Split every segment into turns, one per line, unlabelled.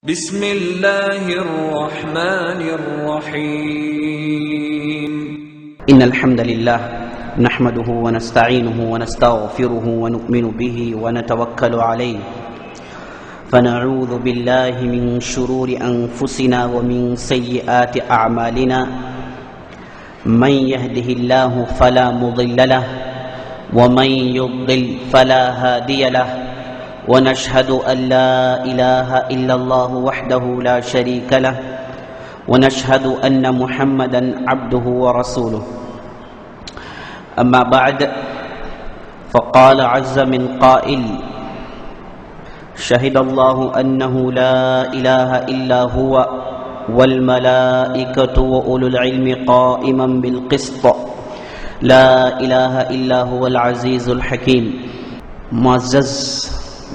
بسم الله الرحمن الرحيم
إن الحمد لله نحمده ونستعينه ونستغفره ونؤمن به ونتوكل عليه فنعوذ بالله من شرور أنفسنا ومن سيئات أعمالنا من يهده الله فلا مضل له ومن يضلل فلا هادي له ونشهد أن لا إله إلا الله وحده لا شريك له ونشهد أن محمدا عبده ورسوله أما بعد فقال عز من قائل شهد الله أنه لا إله إلا هو والملائكة وأولو العلم قائما بالقسط لا إله إلا هو العزيز الحكيم. معزز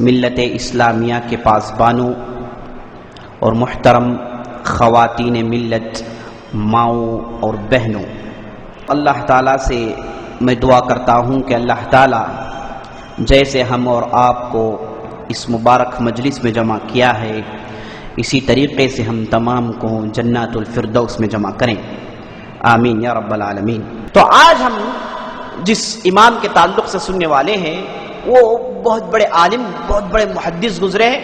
ملت اسلامیہ کے پاسبانوں اور محترم خواتین ملت ماؤں اور بہنوں، اللہ تعالیٰ سے میں دعا کرتا ہوں کہ اللہ تعالیٰ جیسے ہم اور آپ کو اس مبارک مجلس میں جمع کیا ہے، اسی طریقے سے ہم تمام کو جنات الفردوس میں جمع کریں، آمین یا رب العالمین. تو آج ہم جس امام کے تعلق سے سننے والے ہیں وہ بہت بڑے عالم، بہت بڑے محدث گزرے ہیں،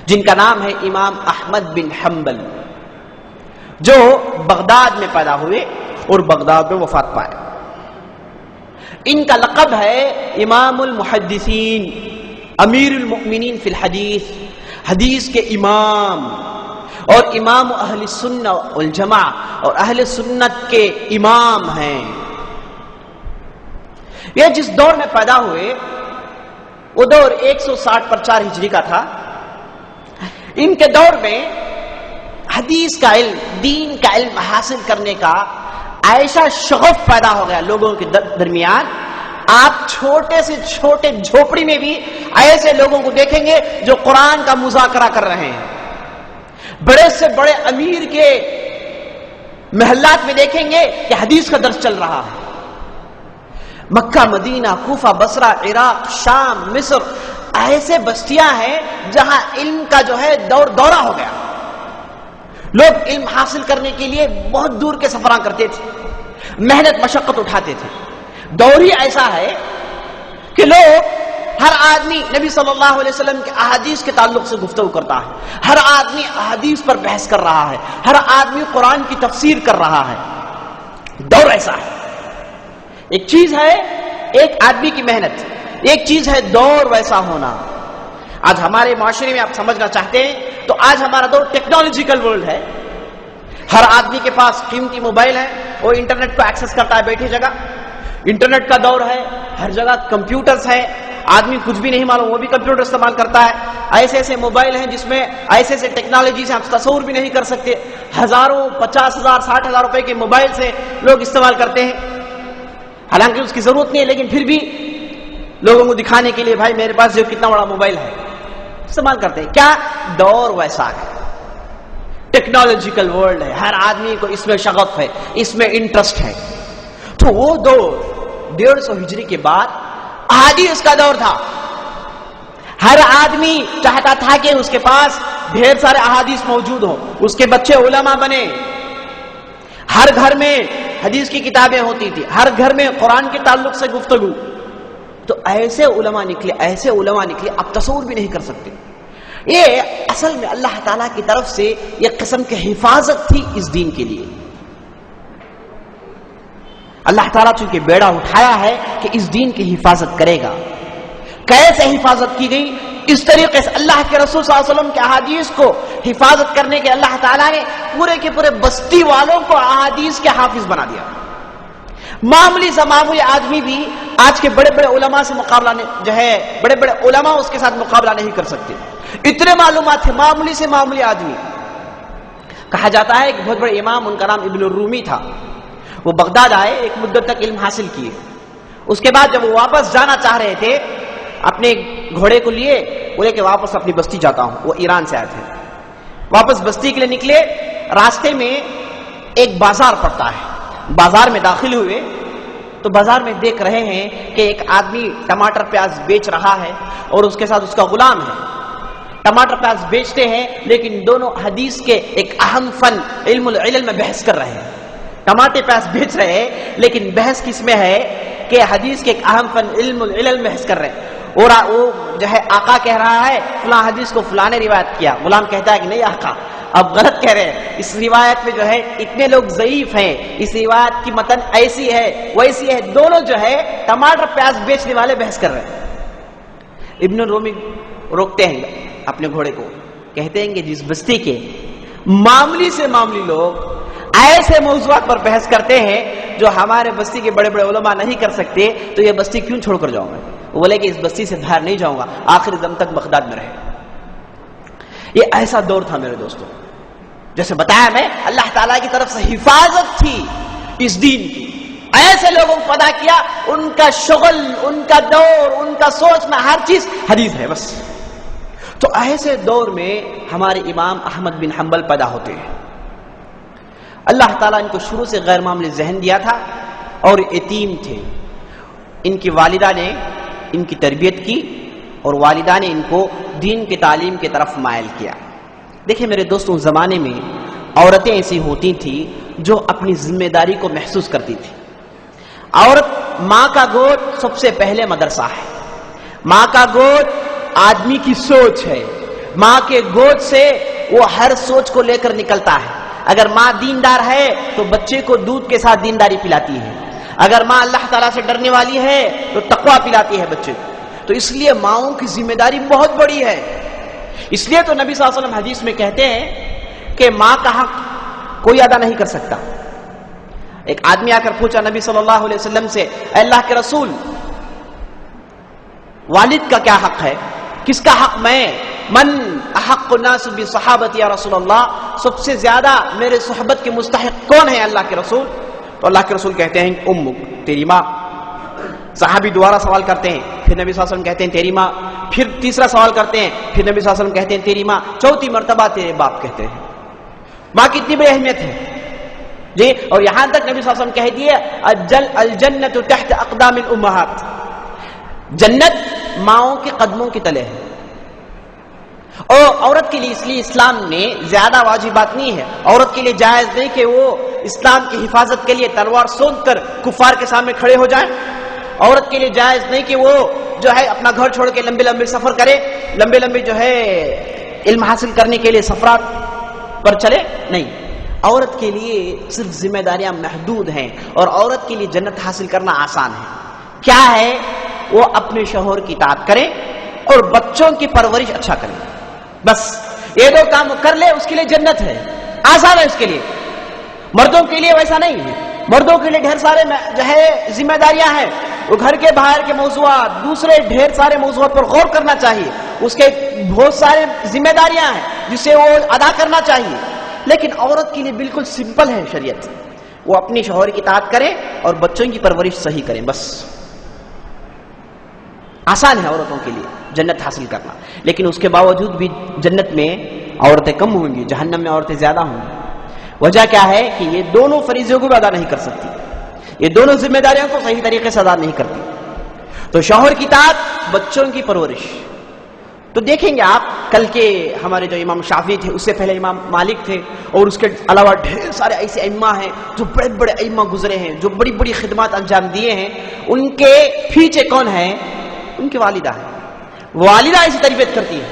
جن کا نام ہے امام احمد بن حنبل، جو بغداد میں پیدا ہوئے اور بغداد میں وفات پائے. ان کا لقب ہے امام المحدثین، امیر المؤمنین فی الحدیث، حدیث کے امام، اور امام اہل سنت والجماعہ اور اہل سنت کے امام ہیں. یہ جس دور میں پیدا ہوئے وہ دور 160 پر 4 ہجری کا تھا. ان کے دور میں حدیث کا علم، دین کا علم حاصل کرنے کا ایسا شغف پیدا ہو گیا لوگوں کے درمیان. آپ چھوٹے سے چھوٹے جھوپڑی میں بھی ایسے لوگوں کو دیکھیں گے جو قرآن کا مذاکرہ کر رہے ہیں. بڑے سے بڑے امیر کے محلات میں دیکھیں گے کہ حدیث کا درس چل رہا ہے. مکہ، مدینہ، کوفہ، بصرہ، عراق، شام، مصر، ایسے بستیاں ہیں جہاں علم کا جو ہے دورہ ہو گیا. لوگ علم حاصل کرنے کے لیے بہت دور کے سفراں کرتے تھے، محنت مشقت اٹھاتے تھے. دور ہی ایسا ہے کہ لوگ، ہر آدمی نبی صلی اللہ علیہ وسلم کے احادیث کے تعلق سے گفتگو کرتا ہے، ہر آدمی احادیث پر بحث کر رہا ہے، ہر آدمی قرآن کی تفسیر کر رہا ہے. دور ایسا ہے. ایک چیز ہے ایک آدمی کی محنت، ایک چیز ہے دور ویسا ہونا. آج ہمارے معاشرے میں آپ سمجھنا چاہتے ہیں تو آج ہمارا دور ٹیکنالوجیکل ورلڈ ہے. ہر آدمی کے پاس قیمتی موبائل ہے، وہ انٹرنیٹ کو ایکسس کرتا ہے بیٹھی جگہ. انٹرنیٹ کا دور ہے، ہر جگہ کمپیوٹرز ہیں. آدمی کچھ بھی نہیں معلوم وہ بھی کمپیوٹر استعمال کرتا ہے. ایسے ایسے موبائل ہیں جس میں ایسے ایسے ٹیکنالوجی سے آپ تصور بھی نہیں کر سکتے. ہزاروں، 50,000، 60,000 روپے کے موبائل سے لوگ استعمال کرتے ہیں. حالانکہ اس کی ضرورت نہیں ہے، لیکن پھر بھی لوگوں کو دکھانے کے لیے بھائی میرے پاس جو کتنا بڑا موبائل ہے استعمال کرتے ہیں. کیا دور ویسا ہے، ٹیکنالوجیکل ورلڈ ہے، ہر آدمی کو اس میں شغف ہے، اس میں انٹرسٹ ہے. تو وہ دور 150 ہجری کے بعد احادیث کا دور تھا. ہر آدمی چاہتا تھا کہ اس کے پاس ڈھیر سارے احادیث موجود ہوں، اس کے بچے علماء بنے. ہر گھر میں حدیث کی کتابیں ہوتی تھی، ہر گھر میں قرآن کے تعلق سے گفتگو. تو ایسے علماء نکلے آپ تصور بھی نہیں کر سکتے. یہ اصل میں اللہ تعالیٰ کی طرف سے ایک قسم کی حفاظت تھی اس دین کے لیے. اللہ تعالیٰ چونکہ بیڑا اٹھایا ہے کہ اس دین کی حفاظت کرے گا. کیسے حفاظت کی گئی؟ اس طریقے سے اللہ کے رسول صلی اللہ علیہ وسلم کے احادیث کو حفاظت کرنے کے اللہ تعالیٰ نے پورے کے پورے بستی والوں کو احادیث کے حافظ بنا دیا. معمولی سے معمولی آدمی بھی آج کے بڑے بڑے علماء سے مقابلہ جو ہے، بڑے بڑے علماء اس کے ساتھ مقابلہ نہیں کر سکتے. اتنے معلومات تھے معمولی سے معمولی آدمی. کہا جاتا ہے کہ بہت بڑے امام، ان کا نام ابن الرومی تھا، وہ بغداد آئے، ایک مدت تک علم حاصل کیے. اس کے بعد جب وہ واپس جانا چاہ رہے تھے، اپنے گھوڑے کو لیے، بولے کہ واپس اپنی بستی جاتا ہوں. وہ ایران سے آئے تھے، واپس بستی کے لیے نکلے. راستے میں ایک بازار پڑتا ہے، بازار میں داخل ہوئے تو بازار میں دیکھ رہے ہیں کہ ایک آدمی ٹماٹر پیاز بیچ رہا ہے اور اس کے ساتھ اس کا غلام ہے. ٹماٹر پیاز بیچتے ہیں، لیکن دونوں حدیث کے ایک اہم فن علم العلل میں بحث کر رہے ہیں. ٹماٹر پیاز بیچ رہے ہیں، لیکن بحث کس میں ہے کہ حدیث کے ایک اہم فن علم العلل میں بحث کر رہے ہیں. اور وہ جو ہے آقا کہہ رہا ہے فلاں حدیث کو فلاں نے روایت کیا، غلام کہتا ہے کہ نہیں آقا اب غلط کہہ رہے ہیں، اس روایت میں جو ہے اتنے لوگ ضعیف ہیں، اس روایت کی متن ایسی ہے ویسی ہے. دونوں جو ہے ٹماٹر پیاز بیچنے والے بحث کر رہے ہیں. ابن رومی روکتے ہیں اپنے گھوڑے کو، کہتے ہیں کہ جس بستی کے معمولی سے معمولی لوگ ایسے موضوعات پر بحث کرتے ہیں جو ہمارے بستی کے بڑے بڑے علماء نہیں کر سکتے، تو یہ بستی کیوں چھوڑ کر جاؤں گا؟ وہ بولے کہ اس بستی سے باہر نہیں جاؤں گا، آخر دم تک بغداد میں رہے. یہ ایسا دور تھا میرے دوستوں، جیسے بتایا میں اللہ تعالیٰ کی طرف سے حفاظت تھی اس دین کی. ایسے لوگوں کو پیدا کیا، ان کا شغل، ان کا دور، ان کا سوچ میں ہر چیز حدیث ہے بس. تو ایسے دور میں ہمارے امام احمد بن حنبل پیدا ہوتے ہیں. اللہ تعالیٰ ان کو شروع سے غیر معمولی ذہن دیا تھا اور یتیم تھے. ان کی والدہ نے ان کی تربیت کی اور والدہ نے ان کو دین کی تعلیم کی طرف مائل کیا. دیکھیں میرے دوستوں، اس زمانے میں عورتیں ایسی ہوتی تھیں جو اپنی ذمہ داری کو محسوس کرتی تھی. عورت ماں کا گود سب سے پہلے مدرسہ ہے. ماں کا گود آدمی کی سوچ ہے. ماں کے گود سے وہ ہر سوچ کو لے کر نکلتا ہے. اگر ماں دیندار ہے تو بچے کو دودھ کے ساتھ دینداری پلاتی ہے. اگر ماں اللہ تعالیٰ سے ڈرنے والی ہے تو تقویٰ پلاتی ہے بچے کو. تو اس لیے ماؤں کی ذمہ داری بہت بڑی ہے. اس لیے تو نبی صلی اللہ علیہ وسلم حدیث میں کہتے ہیں کہ ماں کا حق کوئی ادا نہیں کر سکتا. ایک آدمی آ کر پوچھا نبی صلی اللہ علیہ وسلم سے، اے اللہ کے رسول، والد کا کیا حق ہے؟ کس کا حق میں؟ من احق الناس بصحابتی یا رسول اللہ، سب سے زیادہ میرے صحبت کے مستحق کون ہے اللہ کے رسول؟ تو اللہ کے رسول کہتے ہیں امک، تیری ماں. صحابی دوبارہ سوال کرتے ہیں، پھر نبی صلی اللہ علیہ وسلم کہتے ہیں تیری ماں. پھر تیسرا سوال کرتے ہیں، پھر نبی صلی اللہ علیہ وسلم کہتے ہیں تیری ماں. چوتھی مرتبہ تیرے باپ کہتے ہیں. ماں کی اتنی بڑی اہمیت ہے جی. اور یہاں تک نبی صلی اللہ علیہ وسلم کہہ دیے الجنت تحت اقدام الامہات، جنت ماؤں کے قدموں کے تلے ہے. اور عورت کے لیے اس لیے اسلام میں زیادہ واجبات نہیں ہے. عورت کے لیے جائز نہیں کہ وہ اسلام کی حفاظت کے لیے تلوار سونت کر کفار کے سامنے کھڑے ہو جائیں. عورت کے لیے جائز نہیں کہ وہ جو ہے اپنا گھر چھوڑ کے لمبے لمبے سفر کرے، لمبے لمبے جو ہے علم حاصل کرنے کے لیے سفرات پر چلے. نہیں، عورت کے لیے صرف ذمہ داریاں محدود ہیں اور عورت کے لیے جنت حاصل کرنا آسان ہے. کیا ہے؟ وہ اپنے شوہر کی اطاعت کرے اور بچوں کی پرورش اچھا کرے. بس یہ دو کام کر لے، اس کے لیے جنت ہے. آسان ہے اس کے لیے. مردوں کے لیے ویسا نہیں ہے. مردوں کے لیے ڈھیر سارے جو ہے ذمہ داریاں ہیں. وہ گھر کے باہر کے موضوعات، دوسرے ڈھیر سارے موضوعات پر غور کرنا چاہیے. اس کے بہت سارے ذمہ داریاں ہیں جسے وہ ادا کرنا چاہیے. لیکن عورت کے لیے بالکل سمپل ہے شریعت. وہ اپنی شوہر کی اطاعت کرے اور بچوں کی پرورش صحیح کریں. بس آسان ہے عورتوں کے لیے جنت حاصل کرنا. لیکن اس کے باوجود بھی جنت میں عورتیں کم ہوں گی، جہنم میں عورتیں زیادہ ہوں گی. وجہ کیا ہے کہ یہ دونوں فریضوں کو بھی ادا نہیں کر سکتی، یہ دونوں ذمہ داریوں کو صحیح طریقے سے ادا نہیں کرتی. تو شوہر کی اطاعت، بچوں کی پرورش. تو دیکھیں گے آپ کل کے ہمارے جو امام شافعی تھے، اس سے پہلے امام مالک تھے، اور اس کے علاوہ ڈھیر سارے ایسے ائمہ ہیں جو بڑے بڑے ائمہ گزرے ہیں، جو بڑی بڑی خدمات انجام دیے ہیں. ان کے پیچھے کون ہیں؟ ان کی والدہ ہے. والدہ ایسی تربیت کرتی ہے.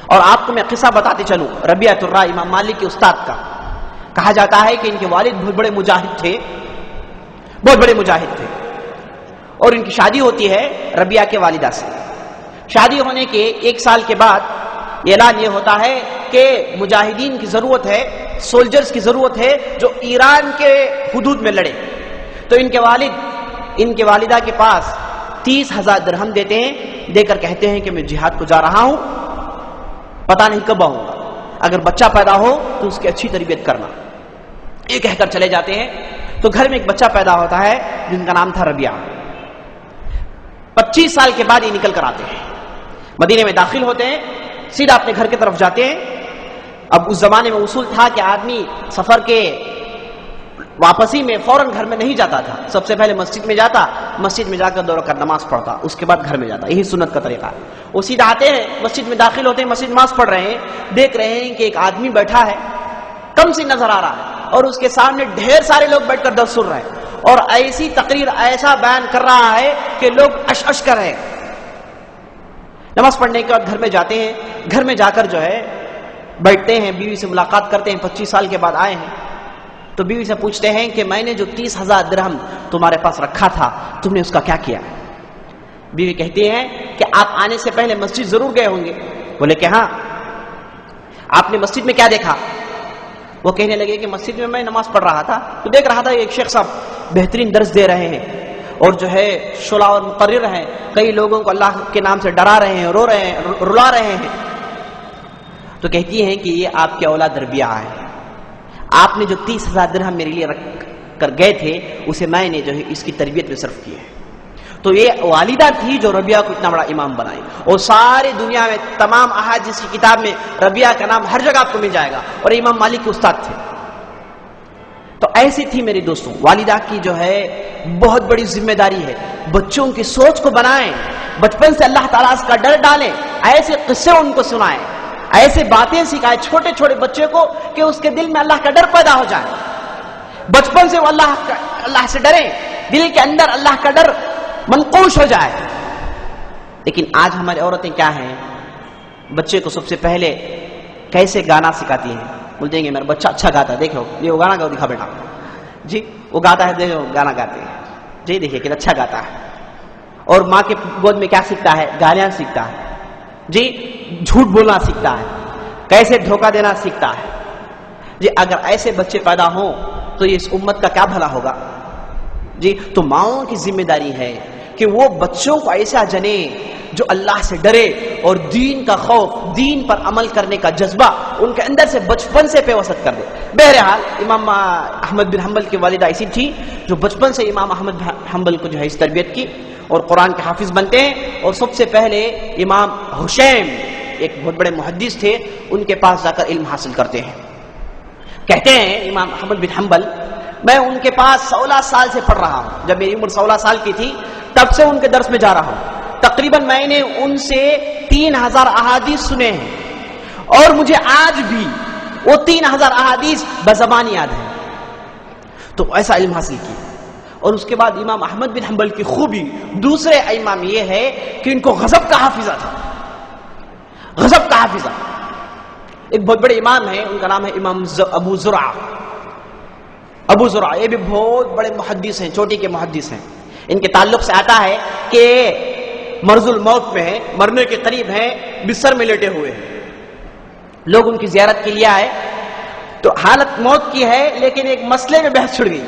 اور آپ کو میں قصہ بتاتے چلوں ربیعۃ الرائے امام مالک کے استاد کا. کہا جاتا ہے کہ ان کے والد بہت بڑے مجاہد تھے، بہت بڑے مجاہد تھے. اور ان کی شادی ہوتی ہے ربیعہ کے والدہ سے. شادی ہونے کے 1 سال کے بعد اعلان یہ ہوتا ہے کہ مجاہدین کی ضرورت ہے، سولجرز کی ضرورت ہے جو ایران کے حدود میں لڑے. تو ان کے والد ان کے والدہ کے پاس 30,000 درہم دیتے ہیں، دے کر کہتے ہیں کہ میں جہاد کو جا رہا ہوں، پتہ نہیں کب آؤں گا، اگر بچہ پیدا ہو تو اس کی اچھی تربیت کرنا. یہ کہہ کر چلے جاتے ہیں. تو گھر میں ایک بچہ پیدا ہوتا ہے جن کا نام تھا ربیعہ. 25 سال کے بعد یہ نکل کر آتے ہیں، مدینے میں داخل ہوتے ہیں، سیدھا اپنے گھر کی طرف جاتے ہیں. اب اس زمانے میں اصول تھا کہ آدمی سفر کے واپسی میں فوراً گھر میں نہیں جاتا تھا، سب سے پہلے مسجد میں جاتا، مسجد میں جا کر 2 رکعت نماز پڑھتا، اس کے بعد گھر میں جاتا. یہی سنت کا طریقہ ہے. وہ سیدھا آتے ہیں مسجد میں داخل ہوتے ہیں، مسجد نماز پڑھ رہے ہیں، دیکھ رہے ہیں کہ ایک آدمی بیٹھا ہے، کم سی نظر آ رہا ہے، اور اس کے سامنے ڈھیر سارے لوگ بیٹھ کر درس سن رہے ہیں، اور ایسی تقریر ایسا بیان کر رہا ہے کہ لوگ اش اش کر رہے ہیں. نماز پڑھنے کے بعد گھر میں جاتے ہیں، گھر میں جا کر جو ہے بیٹھتے ہیں، بیوی سے ملاقات کرتے ہیں. 25 سال کے بعد آئے ہیں تو بیوی سے پوچھتے ہیں کہ میں نے جو 30,000 درہم تمہارے پاس رکھا تھا، تم نے اس کا کیا کیا؟ بیوی کہتی ہے کہ آپ آنے سے پہلے مسجد ضرور گئے ہوں گے. بولے کہ ہاں. آپ نے مسجد میں کیا دیکھا؟ وہ کہنے لگے کہ مسجد میں نماز پڑھ رہا تھا تو دیکھ رہا تھا ایک شیخ صاحب بہترین درس دے رہے ہیں، اور جو ہے شعراء اور مقرر ہیں، کئی لوگوں کو اللہ کے نام سے ڈرا رہے ہیں، رو رہے ہیں، رلا رہے ہیں. تو کہتی ہیں کہ یہ آپ کے اولاد ربیہ ہے، آپ نے جو 30,000 درہم میرے لیے رکھ کر گئے تھے اسے میں نے جو ہے اس کی تربیت میں صرف کیا ہے. تو یہ والدہ تھی جو ربیہ کو اتنا بڑا امام بنائی، اور ساری دنیا میں تمام احادیث کی کتاب میں ربیہ کا نام ہر جگہ آپ کو مل جائے گا، اور امام مالک کے استاد تھے. تو ایسی تھی میرے دوستوں. والدہ کی جو ہے بہت بڑی ذمہ داری ہے، بچوں کی سوچ کو بنائیں، بچپن سے اللہ تعالیٰ کا ڈر ڈالیں، ایسے قصے ان کو سنائیں، ایسے باتیں سکھائیں چھوٹے چھوٹے بچے کو کہ اس کے دل میں اللہ کا ڈر پیدا ہو جائے. بچپن سے وہ اللہ سے ڈرے، دل کے اندر اللہ کا ڈر منقوش ہو جائے. لیکن آج ہماری عورتیں کیا ہیں، بچے کو سب سے پہلے کیسے گانا سکھاتی ہیں. بولتے ہیں کہ میرا بچہ اچھا گاتا ہے، دیکھو یہ وہ گانا گاؤ، دکھا بیٹا جی وہ گاتا ہے، دیکھو گانا گاتے ہیں جی، دیکھیے کہ اچھا گاتا ہے. اور ماں کے گود میں کیا سیکھتا ہے؟ گالیاں سیکھتا ہے جی، جھوٹ بولنا سیکھتا ہے، کیسے دھوکہ دینا سیکھتا ہے جی. اگر ایسے بچے پیدا ہوں تو اس امت کا کیا بھلا ہوگا جی. تو ماؤں کی ذمہ داری ہے کہ وہ بچوں کو ایسا جنے جو اللہ سے ڈرے، اور دین کا خوف، دین پر عمل کرنے کا جذبہ ان کے اندر سے بچپن سے پیوست کر دے. بہرحال امام احمد بن حنبل کی والدہ ایسی تھی جو بچپن سے امام احمد بن حنبل کو جو ہے اس تربیت کی، اور قرآن کے حافظ بنتے ہیں. اور سب سے پہلے امام حشیم ایک بہت بڑے محدث تھے، ان کے پاس جا کر علم حاصل کرتے ہیں. کہتے ہیں امام احمد بن حنبل میں ان کے پاس 16 سال سے پڑھ رہا ہوں، جب میری عمر 16 سال کی تھی تب سے ان کے درس میں جا رہا ہوں. تقریباً میں نے ان سے 3000 احادیث سنے ہیں، اور مجھے آج بھی وہ 3000 احادیث بزبان یاد ہیں. تو ایسا علم حاصل کیا. اور اس کے بعد امام احمد بن حنبل کی خوبی دوسرے امام یہ ہے کہ ان کو غضب کا حافظہ تھا. غضب کا حافظہ. ایک بہت بڑے امام ہیں، ان کا نام ہے امام ابو زرع. ابو زرع یہ بھی بہت بڑے محدث ہیں، چوٹی کے محدث ہیں. ان کے تعلق سے آتا ہے کہ مرض الموت میں ہیں، مرنے کے قریب ہیں، بستر میں لیٹے ہوئے ہیں. لوگ ان کی زیارت کے لیے آئے تو حالت موت کی ہے، لیکن ایک مسئلے میں بحث چھڑ گئی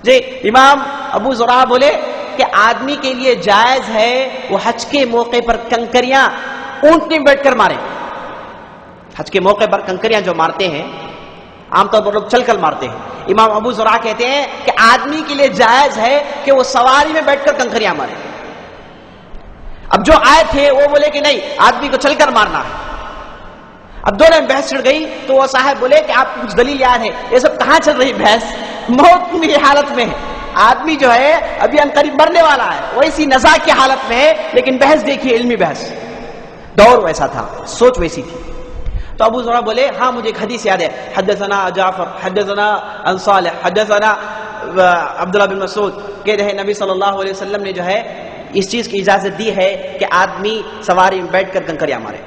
جی. امام ابو زرع بولے کہ آدمی کے لیے جائز ہے وہ حج کے موقع پر کنکریاں اونٹنی بیٹھ کر مارے. حج کے موقع پر کنکریاں جو مارتے ہیں عام طور پر لوگ چل کر مارتے ہیں. امام ابو زرع کہتے ہیں کہ آدمی کے لیے جائز ہے کہ وہ سواری میں بیٹھ کر کنکریاں مارے. اب جو آئے تھے وہ بولے کہ نہیں، آدمی کو چل کر مارنا ہے. اب دونوں میں بحث چھڑ گئی تو وہ صاحب بولے کہ آپ کچھ دلیل یاد ہے؟ یہ سب کہاں چل رہی بحث؟ موت کی حالت میں ہے آدمی، جو ہے ابھی ان قریب مرنے والا ہے، وہ اسی نزاع کی حالت میں ہے. لیکن بحث دیکھیے، علمی بحث، دور ویسا تھا، سوچ ویسی تھی. تو ابو زرع بولے ہاں مجھے ایک حدیث یاد ہے، حدثنا جعفر حدثنا عن صالح حدثنا عبداللہ بن مسعود، کہتے ہیں نبی صلی اللہ علیہ وسلم نے جو ہے اس چیز کی اجازت دی ہے کہ آدمی سواری میں بیٹھ کر کنکریاں مارے.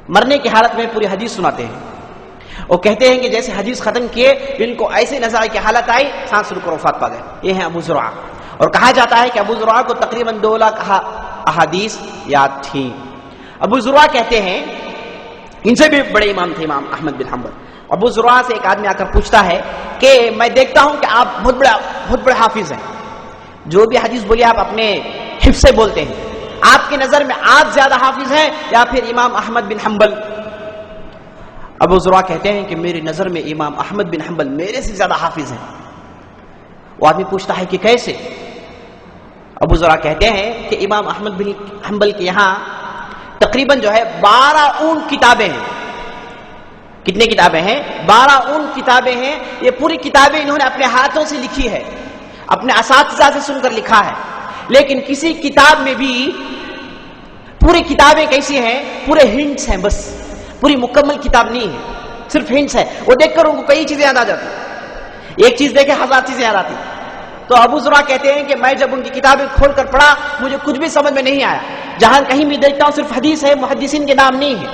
مرنے کی حالت میں پوری حدیث سناتے ہیں. اور کہتے ہیں کہ جیسے حدیث ختم کیے ان کو ایسے نزاع کی حالت آئی، سانس روک کر وفات پا گئے. یہ ہیں ابو زرع. اور کہا جاتا ہے کہ ابو زرع کو تقریباً 2 لاکھ احادیث یاد تھیں. ابو زرع کہتے ہیں، ان سے بھی بڑے امام تھے امام احمد بن حنبل. ابو زرع سے ایک آدمی آ کر پوچھتا ہے کہ میں دیکھتا ہوں کہ آپ بہت بڑے حافظ ہیں، جو بھی حدیث بولی آپ اپنے حفظ سے بولتے ہیں، آپ کی نظر میں آپ زیادہ حافظ ہیں یا پھر امام احمد بن حنبل؟ ابو زرع کہتے ہیں کہ میری نظر میں امام احمد بن حنبل میرے سے زیادہ حافظ ہیں. وہ آدمی پوچھتا ہے کہ کیسے؟ ابو زرع کہتے ہیں کہ امام احمد بن حنبل کے یہاں تقریباً جو ہے 12 اون کتابیں ہیں. کتنے کتابیں ہیں؟ 12 اون کتابیں ہیں. یہ پوری کتابیں انہوں نے اپنے ہاتھوں سے لکھی ہے. اپنے اساتذہ سے سن کر لکھا ہے. لیکن کسی کتاب میں بھی پوری کتابیں کیسی ہیں؟ پورے ہنٹس ہیں، بس پوری مکمل کتاب نہیں ہے، صرف ہنٹس ہے. وہ دیکھ کر ان کو کئی چیزیں یاد آ جاتی، ایک چیز دیکھے 1000 چیزیں یاد آتی. تو ابو زرع کہتے ہیں کہ میں جب ان کی کتابیں کھول کر پڑھا مجھے کچھ بھی سمجھ میں نہیں آیا. جہاں کہیں بھی دیکھتا ہوں صرف حدیث ہے، محدثین کے نام نہیں ہے.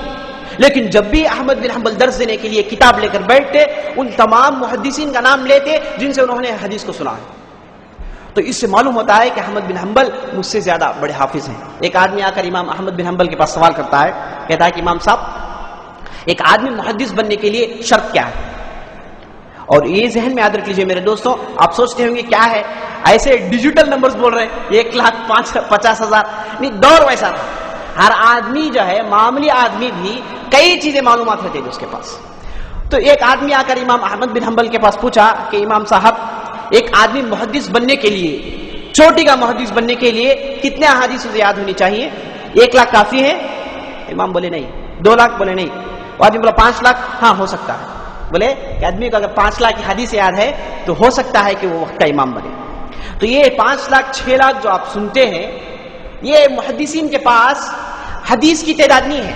لیکن جب بھی احمد بن حنبل درس دینے کے لیے کتاب لے کر بیٹھتے ان تمام محدثین کا نام لیتے جن سے انہوں نے حدیث کو سنا ہے. تو اس سے معلوم ہوتا ہے کہ احمد بن حنبل مجھ سے زیادہ بڑے حافظ ہیں. ایک آدمی آ کر امام احمد بن حنبل کے پاس سوال کرتا ہے، کہتا ہے کہ امام صاحب ایک آدمی محدث بننے کے لیے شرط کیا ہے؟ اور یہ ذہن میں یاد رکھ لیجئے میرے دوستوں، آپ سوچتے ہوں گے کیا ہے، ایسے ڈیجیٹل نمبرز بول رہے ہیں 1,50,000. نہیں، دور ویسا تھا. ہر آدمی جو ہے، معمولی آدمی بھی کئی چیزیں معلومات رہتے تھے اس کے پاس. تو ایک آدمی آ کر امام احمد بن حنبل کے پاس پوچھا کہ امام صاحب ایک آدمی محدث بننے کے لیے، چوٹی کا محدث بننے کے لیے کتنے احادیث اسے یاد ہونی چاہیے؟ 1 لاکھ کافی ہے؟ امام بولے نہیں. 2 لاکھ؟ بولے نہیں. وہ آدمی بولا 5 لاکھ؟ ہاں ہو سکتا ہے. بولے کہ آدمی کو اگر 5 لاکھ کی حدیث یاد ہے تو ہو سکتا ہے کہ وہ وقت کا امام بنے. تو یہ 5 لاکھ 6 لاکھ جو آپ سنتے ہیں یہ محدثین کے پاس حدیث کی تعداد نہیں ہے.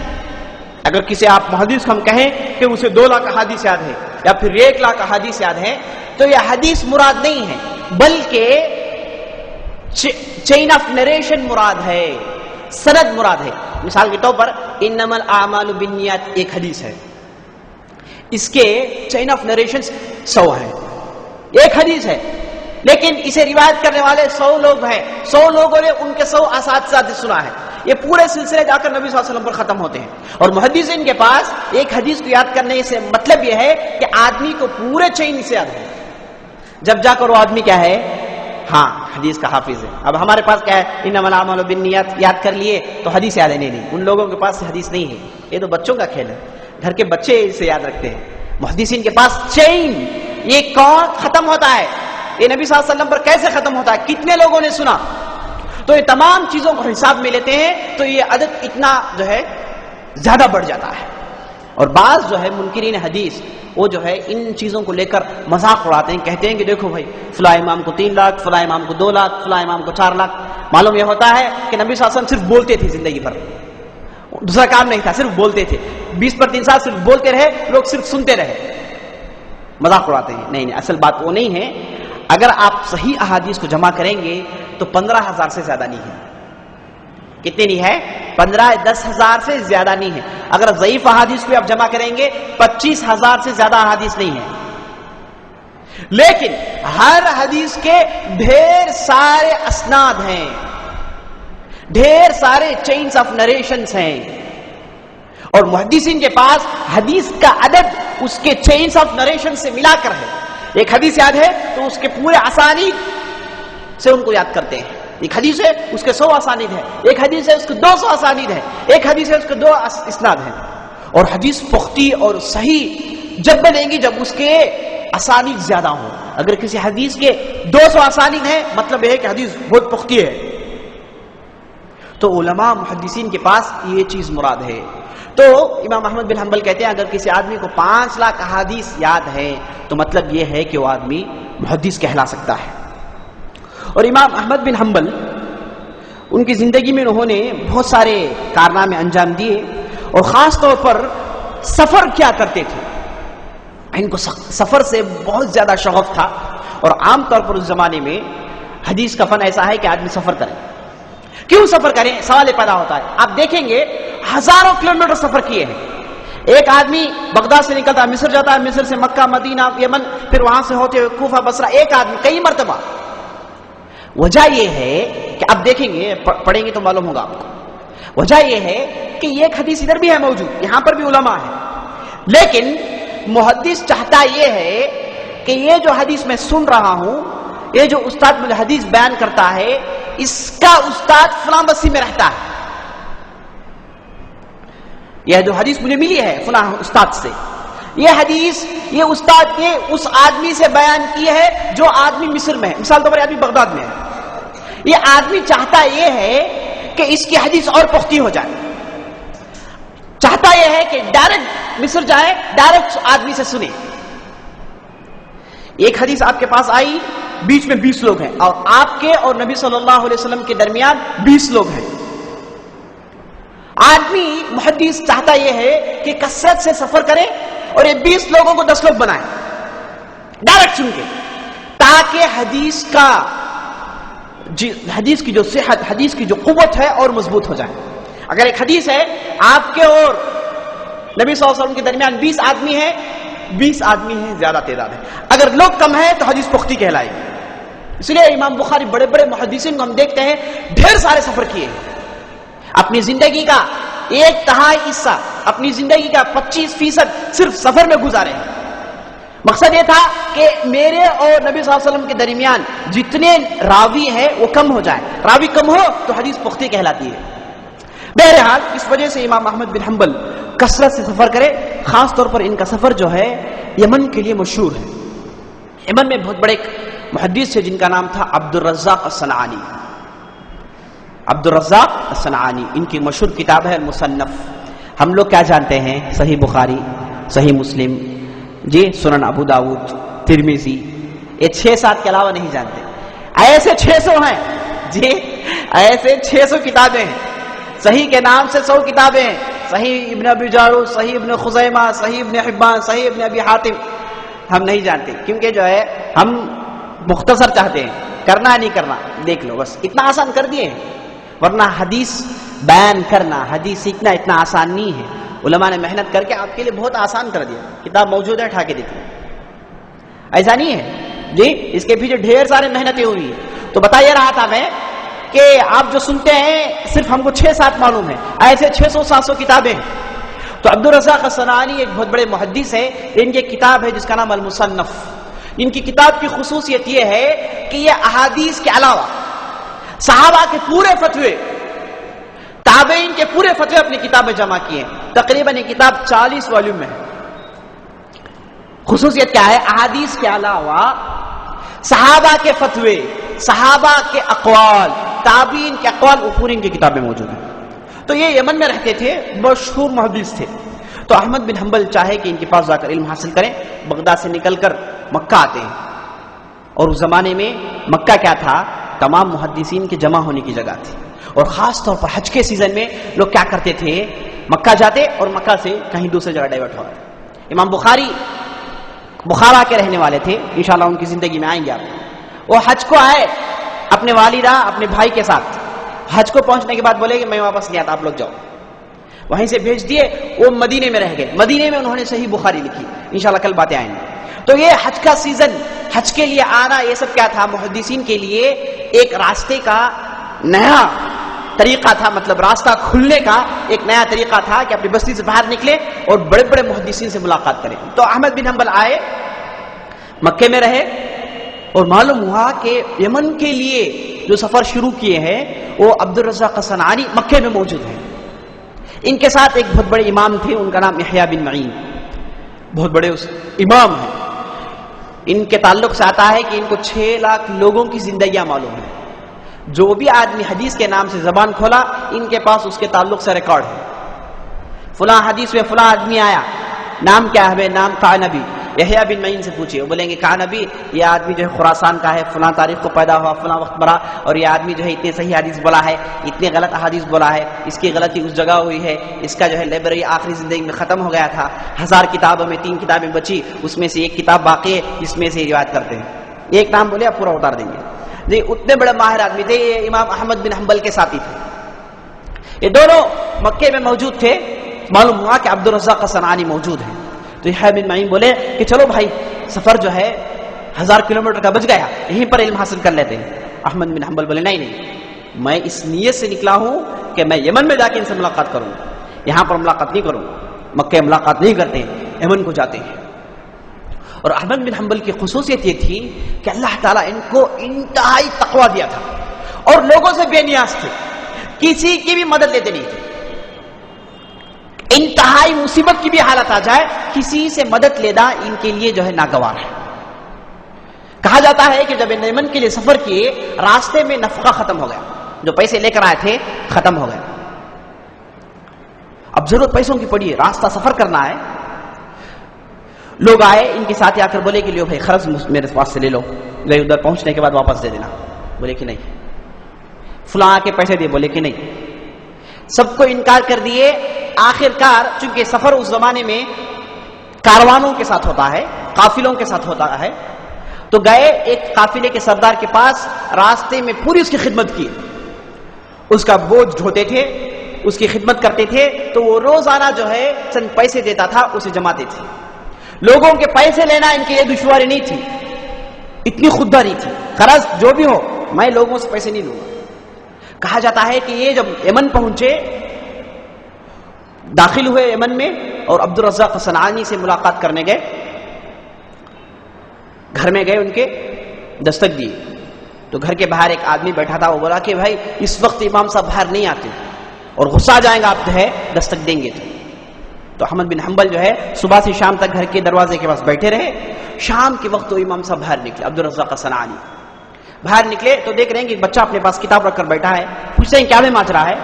اگر کسی آپ محدث کو ہم کہیں کہ اسے 2 لاکھ احادیث یاد ہے یا پھر 1 لاکھ احادیث یاد ہے تو یہ حدیث مراد نہیں ہے، بلکہ چین آف نریشن مراد ہے، سند مراد ہے. مثال کے طور پر انما الاعمال بالنیات ایک حدیث ہے، اس کے چین آف نریشن 100 ہے، ایک حدیث ہے، لیکن اسے روایت کرنے والے 100 لوگ ہیں. 100 لوگوں نے ان کے 100 اساتذہ سے سنا ہے. یہ پورے سلسلے جا کر نبی صلی اللہ علیہ وسلم پر ختم ہوتے ہیں. اور محدثین کے پاس ایک حدیث کو یاد کرنے سے مطلب یہ ہے کہ آدمی کو پورے چین سے یاد ہے. جب جا کر وہ آدمی کیا ہے؟ ہاں حدیث کا حافظ ہے. اب ہمارے پاس کیا ہے؟ انما الاعمال بالنیات یاد کر لیے تو حدیث یاد ہے. نہیں، ان لوگوں کے پاس حدیث نہیں ہے. یہ تو بچوں کا کھیل ہے، گھر کے بچے اسے یاد رکھتے ہیں. محدثین کے پاس چین، یہ کون ختم ہوتا ہے، یہ نبی صلی اللہ علیہ وسلم پر کیسے ختم ہوتا ہے، کتنے لوگوں نے سنا. تو یہ تمام چیزوں کو حساب میں لیتے ہیں تو یہ عدد اتنا جو ہے زیادہ بڑھ جاتا ہے. اور بعض جو ہے منکرین حدیث وہ جو ہے ان چیزوں کو لے کر مذاق اڑاتے ہیں، کہتے ہیں کہ دیکھو بھائی فلاں امام کو 3 لاکھ، فلاں امام کو 2 لاکھ، فلاں امام کو 4 لاکھ. معلوم یہ ہوتا ہے کہ نبی صلی اللہ علیہ وسلم صرف بولتے تھے زندگی بھر، دوسرا کام نہیں تھا، صرف بولتے تھے. 20 پر 3 سال صرف بولتے رہے، لوگ صرف سنتے رہے، مذاق اڑاتے ہیں. نہیں، اصل بات وہ نہیں ہے. اگر آپ صحیح احادیث کو جمع کریں گے تو 15,000 سے زیادہ نہیں ہے. کتنی نہیں ہے؟ 10,000 سے زیادہ نہیں ہے. اگر ضعیف احادیث کو آپ جمع کریں گے 25,000 سے زیادہ احادیث نہیں ہے. لیکن ہر حدیث کے ڈھیر سارے اسناد ہیں، ڈھیر سارے چینز آف نریشنز ہیں. اور محدثین کے پاس حدیث کا عدد اس کے چینز آف نریشن سے ملا کر ہے. ایک حدیث یاد ہے تو اس کے پورے اسانید سے ان کو یاد کرتے ہیں. ایک حدیث ہے اس کے 100 اسانید ہے، ایک حدیث ہے اس کے 200 اسانید ہے، ایک حدیث ہے اس کے 2 اسناد ہیں. اور حدیث پختی اور صحیح جب بنیں گی جب اس کے اسانید زیادہ ہوں. اگر کسی حدیث کے 200 اسانید ہیں مطلب یہ ہے کہ حدیث بہت پختی ہے. تو علماء محدثین کے پاس یہ چیز مراد ہے. تو امام احمد بن حنبل کہتے ہیں اگر کسی آدمی کو 5 لاکھ احادیث یاد ہے تو مطلب یہ ہے کہ وہ آدمی محدث کہلا سکتا ہے. اور امام احمد بن حنبل ان کی زندگی میں انہوں نے بہت سارے کارنامے انجام دیے اور خاص طور پر سفر کیا کرتے تھے. ان کو سفر سے بہت زیادہ شغف تھا. اور عام طور پر اس زمانے میں حدیث کا فن ایسا ہے کہ آدمی سفر کرے. کیوں سفر کریں؟ سوال پیدا ہوتا ہے. آپ دیکھیں گے ہزاروں کلومیٹر سفر کیے ہیں. ایک آدمی بغداد سے نکلتا ہے مصر جاتا ہے، مصر سے مکہ، مدینہ، یمن، پھر وہاں سے ہوتے ہوئے کوفہ، بصرہ. ایک آدمی کئی مرتبہ. وجہ یہ ہے کہ اب دیکھیں گے، پڑھیں گے تو معلوم ہوگا آپ کو. وجہ یہ ہے کہ یہ ایک حدیث ادھر بھی ہے موجود، یہاں پر بھی علماء ہیں، لیکن محدث چاہتا یہ ہے کہ یہ جو حدیث میں سن رہا ہوں، یہ جو استاد مجھے حدیث بیان کرتا ہے، اس کا استاد فلاں بستی میں رہتا ہے. یہ جو حدیث مجھے ملی ہے فلاں استاد سے، یہ حدیث یہ استاد نے اس آدمی سے بیان کی ہے جو آدمی مصر میں ہے. مثال طور پر آدمی بغداد میں ہے. یہ آدمی چاہتا یہ ہے کہ اس کی حدیث اور پختی ہو جائے. چاہتا یہ ہے کہ ڈائریکٹ مصر جائے، ڈائریکٹ آدمی سے سنے. ایک حدیث آپ کے پاس آئی بیچ میں 20 لوگ ہیں، اور آپ کے اور نبی صلی اللہ علیہ وسلم کے درمیان 20 لوگ ہیں۔ آدمی محدث چاہتا یہ ہے کہ کثرت سے سفر کرے اور یہ 20 لوگوں کو 10 لوگ بنائے ڈائریکٹ سن کے، تاکہ حدیث کی جو صحت، حدیث کی جو قوت ہے اور مضبوط ہو جائے۔ اگر ایک حدیث ہے آپ کے اور نبی صلی اللہ علیہ وسلم کے درمیان 20 آدمی ہیں، 20 آدمی ہیں، زیادہ تعداد ہے، اگر لوگ کم ہیں تو حدیث پختی کہلائے گی۔ اس لیے امام بخاری بڑے بڑے محدثین کو ہم دیکھتے ہیں ڈھیر سارے سفر کیے ہیں، اپنی زندگی کا 1/3 حصہ، اپنی زندگی کا 25% صرف سفر میں گزارے ہیں۔ مقصد یہ تھا کہ میرے اور نبی صلی اللہ علیہ وسلم کے درمیان جتنے راوی ہیں وہ کم ہو جائے، راوی کم ہو تو حدیث پختی کہلاتی ہے۔ بہرحال اس وجہ سے امام احمد بن حنبل کثرت سے سفر کرے، خاص طور پر ان کا سفر جو ہے یمن کے لیے مشہور ہے۔ یمن میں بہت بڑے محدث تھے جن کا نام تھا عبد الرزاق الصنعانی۔ عبد الرزاق الصنعانی، ان کی مشہور کتاب ہے المصنف۔ ہم لوگ کیا جانتے ہیں؟ صحیح بخاری، صحیح مسلم، جی سنن ابو داؤد، ترمذی، یہ 6-7 کے علاوہ نہیں جانتے۔ ایسے 600 ہیں جی، ایسے 600 کتابیں ہیں، صحیح کے نام سے 100 کتابیں ہیں، صحیح ابن ابی جارود، صحیح ابن خزیمہ، صحیح ابن حبان، صحیح ابن ابی حاتم، ہم نہیں جانتے کیونکہ جو ہے ہم مختصر چاہتے ہیں، کرنا نہیں کرنا دیکھ لو بس، اتنا آسان کر دیے ہیں، ورنہ حدیث بیان کرنا، حدیث سیکھنا اتنا آسان نہیں ہے۔ علماء نے محنت کر کے آپ کے لیے بہت آسان کر دیا، کتاب موجود ہے، اٹھا کے دیکھیں، ایسا نہیں ہے جی، اس کے پیچھے ڈھیر سارے محنتیں ہوئی ہیں۔ تو بتا یہ رہا تھا میں کہ آپ جو سنتے ہیں صرف ہم کو 6-7 معلوم ہے، ایسے 600-700 کتابیں ہیں۔ تو عبد الرزاق الصنعانی ایک بہت بڑے محدث ہے، ان کی کتاب ہے جس کا نام المصنف۔ ان کی کتاب کی خصوصیت یہ ہے کہ یہ احادیث کے علاوہ صحابہ کے پورے فتوے، تابعین کے پورے فتوے اپنی کتاب میں جمع کیے ہیں۔ تقریباً یہ کتاب 40 والیوم میں ہے۔ خصوصیت کیا ہے؟ احادیث کے علاوہ صحابہ کے فتوے، صحابہ کے اقوال، تابعین کے اقوال، وہ پوری ان کی کتاب میں موجود ہیں۔ تو یہ یمن میں رہتے تھے، مشہور محدث تھے۔ تو احمد بن حنبل چاہے کہ ان کے پاس جا کر علم حاصل کریں، بغداد سے نکل کر مکہ آتے ہیں، اور اس زمانے میں مکہ کیا تھا؟ تمام محدثین کے جمع ہونے کی جگہ تھی، اور خاص طور پر حج کے سیزن میں لوگ کیا کرتے تھے؟ مکہ جاتے اور مکہ سے کہیں دوسری جگہ ڈائیورٹ ہوتے۔ امام بخاری بخارا کے رہنے والے تھے، انشاءاللہ ان کی زندگی میں آئیں گے آپ۔ وہ حج کو آئے اپنے والدہ اپنے بھائی کے ساتھ، حج کو پہنچنے کے بعد بولے کہ میں واپس نہیں آتا، آپ لوگ جاؤ، وہیں سے بھیج دیے۔ وہ مدینے میں رہ گئے، مدینے میں انہوں نے صحیح بخاری لکھی، انشاءاللہ کل باتیں آئیں گی۔ تو یہ حج کا سیزن، حج کے لیے آنا، یہ سب کیا تھا؟ محدثین کے لیے ایک راستے کا نیا طریقہ تھا، مطلب راستہ کھلنے کا ایک نیا طریقہ تھا کہ اپنی بستی سے باہر نکلے اور بڑے بڑے محدثین سے ملاقات کریں۔ تو احمد بن حنبل آئے، مکے میں رہے، اور معلوم ہوا کہ یمن کے لیے جو سفر شروع کیے ہیں وہ عبد الرزاق الصنعانی مکے میں موجود ہیں۔ ان کے ساتھ ایک بہت بڑے امام تھے، ان کا نام یحییٰ بن معین، بہت بڑے امام ہیں۔ ان کے تعلق سے آتا ہے کہ ان کو 6 لاکھ لوگوں کی زندگیاں معلوم ہیں۔ جو بھی آدمی حدیث کے نام سے زبان کھولا، ان کے پاس اس کے تعلق سے ریکارڈ ہے۔ فلاں حدیث میں فلاں آدمی آیا، نام کیا ہے؟ نام قعنبی۔ یحییٰ بن معین سے پوچھئے، وہ بولیں گے قعنبی یہ آدمی جو ہے خراسان کا ہے، فلاں تاریخ کو پیدا ہوا، فلاں وقت مرا، اور یہ آدمی جو ہے اتنے صحیح حدیث بولا ہے، اتنے غلط احادیث بولا ہے، اس کی غلطی اس جگہ ہوئی ہے، اس کا جو ہے لائبریری آخری زندگی میں ختم ہو گیا تھا، 1000 کتابوں میں 3 کتابیں بچی، اس میں سے ایک کتاب باقی ہے جس میں سے روایت کرتے ہیں۔ ایک نام بولے آپ پورا اتار دیں گے جی، اتنے بڑے ماہر آدمی تھے۔ یہ امام احمد بن حنبل کے ساتھی تھے، یہ دونوں مکے میں موجود تھے۔ معلوم ہوا کہ عبد الرزاق الصنعانی موجود ہیں، تو یحییٰ بن معین بولے کہ چلو بھائی، سفر جو ہے 1000 کلومیٹر کا بچ گیا، یہیں پر علم حاصل کر لیتے ہیں۔ احمد بن حنبل بولے نہیں، میں اس نیت سے نکلا ہوں کہ میں یمن میں جا کے ان سے ملاقات کروں، یہاں پر ملاقات نہیں کروں، مکے ملاقات نہیں کرتے، یمن کو جاتے ہیں۔ اور احمد بن حنبل کی خصوصیت یہ تھی کہ اللہ تعالیٰ ان کو انتہائی تقویٰ دیا تھا، اور لوگوں سے بے نیاز تھے، کسی کی بھی مدد لیتے نہیں تھے۔ انتہائی مصیبت کی بھی حالت آ جائے، کسی سے مدد لینا ان کے لیے جو ہے ناگوار ہے۔ کہا جاتا ہے کہ جب یمن کے لیے سفر کیے، راستے میں نفقہ ختم ہو گیا، جو پیسے لے کر آئے تھے ختم ہو گئے۔ اب ضرورت پیسوں کی پڑی ہے، راستہ سفر کرنا ہے۔ لوگ آئے ان کے ساتھ آ کر بولے کہ لیو بھائی خرچ میرے پاس سے لے لو، گئے ادھر پہنچنے کے بعد واپس دے دینا، بولے کہ نہیں۔ فلاں آ کے پیسے دیے، بولے کہ نہیں۔ سب کو انکار کر دیے۔ آخر کار چونکہ سفر اس زمانے میں کاروانوں کے ساتھ ہوتا ہے، قافلوں کے ساتھ ہوتا ہے، تو گئے ایک قافلے کے سردار کے پاس، راستے میں پوری اس کی خدمت کی، اس کا بوجھ ڈھوتے تھے، اس کی خدمت کرتے تھے، تو وہ روزانہ جو ہے چند پیسے دیتا تھا، اسے جماتے تھے۔ لوگوں کے پیسے لینا ان کی یہ دشواری نہیں تھی، اتنی خودداری تھی، غرض جو بھی ہو میں لوگوں سے پیسے نہیں لوں گا۔ کہا جاتا ہے کہ یہ جب یمن پہنچے، داخل ہوئے یمن میں، اور عبدالرزاق صنعانی سے ملاقات کرنے گئے، گھر میں گئے، ان کے دستک دی، تو گھر کے باہر ایک آدمی بیٹھا تھا، وہ بولا کہ بھائی اس وقت امام صاحب باہر نہیں آتے اور غصہ آ جائیں گا، آپ جو ہے دستک دیں گے تو احمد بن حنبل جو ہے صبح سے شام تک گھر کے دروازے کے پاس بیٹھے رہے۔ شام کے وقت تو امام صاحب باہر نکلے، عبدالرزاق صنعانی باہر نکلے تو دیکھ رہے ہیں کہ ایک بچہ اپنے پاس کتاب رکھ کر بیٹھا ہے، پوچھتے ہیں کیا میں ماجرا ہے؟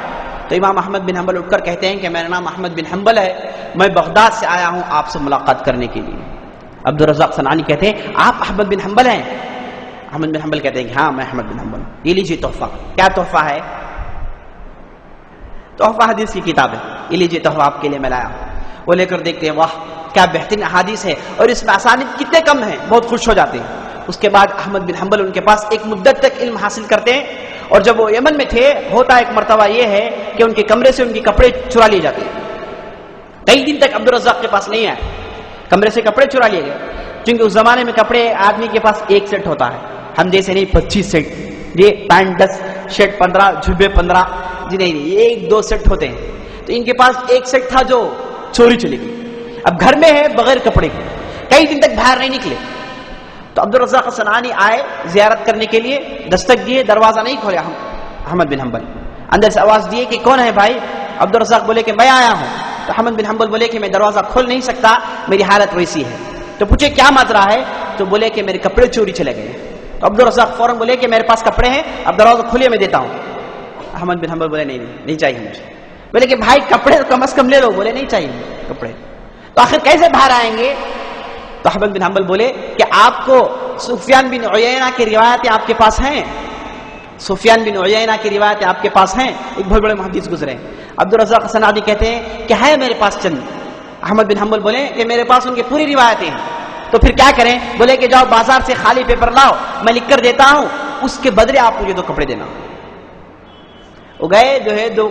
تو امام احمد بن حنبل اٹھ کر کہتے ہیں کہ میرا نام احمد بن حنبل ہے، میں بغداد سے آیا ہوں آپ سے ملاقات کرنے کے لیے۔ عبدالرزاق صنعانی کہتے ہیں آپ احمد بن حنبل ہیں؟ احمد بن حنبل کہتے ہیں کہ ہاں میں احمد بن حنبل ہوں، یہ لیجیے تحفہ۔ کیا تحفہ ہے؟ تحفہ حدیث کی کتاب ہے، یہ لیجیے تحفہ آپ کے لیے میں لایا ہوں۔ وہ لے کر دیکھتے ہیں، واہ کیا بہترین احادیث ہے، اور اس میں اسانید کتنے کم ہیں، بہت خوش ہو جاتے ہیں۔ اس کے بعد احمد بن حنبل ان کے پاس ایک مدت تک علم حاصل کرتے ہیں، اور جب وہ یمن میں تھے، ہوتا ایک مرتبہ یہ ہے کہ ان کے کمرے سے ان کے کپڑے چرا لیے جاتے ہیں۔ کئی دن تک عبدالرزاق کے پاس نہیں آئے، کمرے سے کپڑے چرا لیے گئے، کیونکہ اس زمانے میں کپڑے آدمی کے پاس ایک سیٹ ہوتا ہے، ہم جیسے نہیں 25 سیٹ، یہ پینٹ 10، شرٹ 15، جھبے 15، جی نہیں، ایک دو سیٹ ہوتے ہیں۔ تو ان کے پاس ایک سیٹ تھا جو چوری چلی گئی، اب گھر میں ہے بغیر کپڑے کے، کئی دن تک باہر نہیں نکلے۔ تو عبدالرزاق صنعانی آئے زیارت کرنے کے لیے، دستک دیے، دروازہ نہیں کھولے احمد بن حنبل، اندر سے آواز دیے کہ کون ہے بھائی؟ عبدالرزاق بولے کہ میں آیا ہوں۔ تو احمد بن حنبل بولے کہ میں دروازہ کھول نہیں سکتا، میری حالت ویسی ہے۔ تو پوچھے کیا ماجرا ہے؟ تو بولے کہ میرے کپڑے چوری چلے گئے۔ تو عبدالرزاق فوراً بولے کہ میرے پاس کپڑے ہیں، اب دروازہ کھولے میں دیتا ہوں۔ احمد بن حنبل بولے نہیں چاہیے مجھے۔ بولے کہ بھائی کپڑے کم از کم لے لو، بولے نہیں چاہیے کپڑے۔ تو آخر کیسے باہر آئیں گے؟ تو احمد بن حنبل بولے کہ آپ کو سفیان بن عیینہ کی روایتیں آپ کے پاس ہیں، سفیان بن عیینہ کی روایتیں آپ کے پاس ہیں، ایک بہت بڑے محدث گزرے۔ عبدالرزاق صنعانی کہتے ہیں کہ ہے میرے پاس چند۔ احمد بن حنبل بولے کہ میرے پاس ان کی پوری روایتیں ہیں، تو پھر کیا کریں؟ بولے کہ جاؤ بازار سے خالی پیپر لاؤ، میں لکھ کر دیتا ہوں، اس کے بدلے آپ مجھے 2 کپڑے دینا۔ وہ گئے جو ہے 2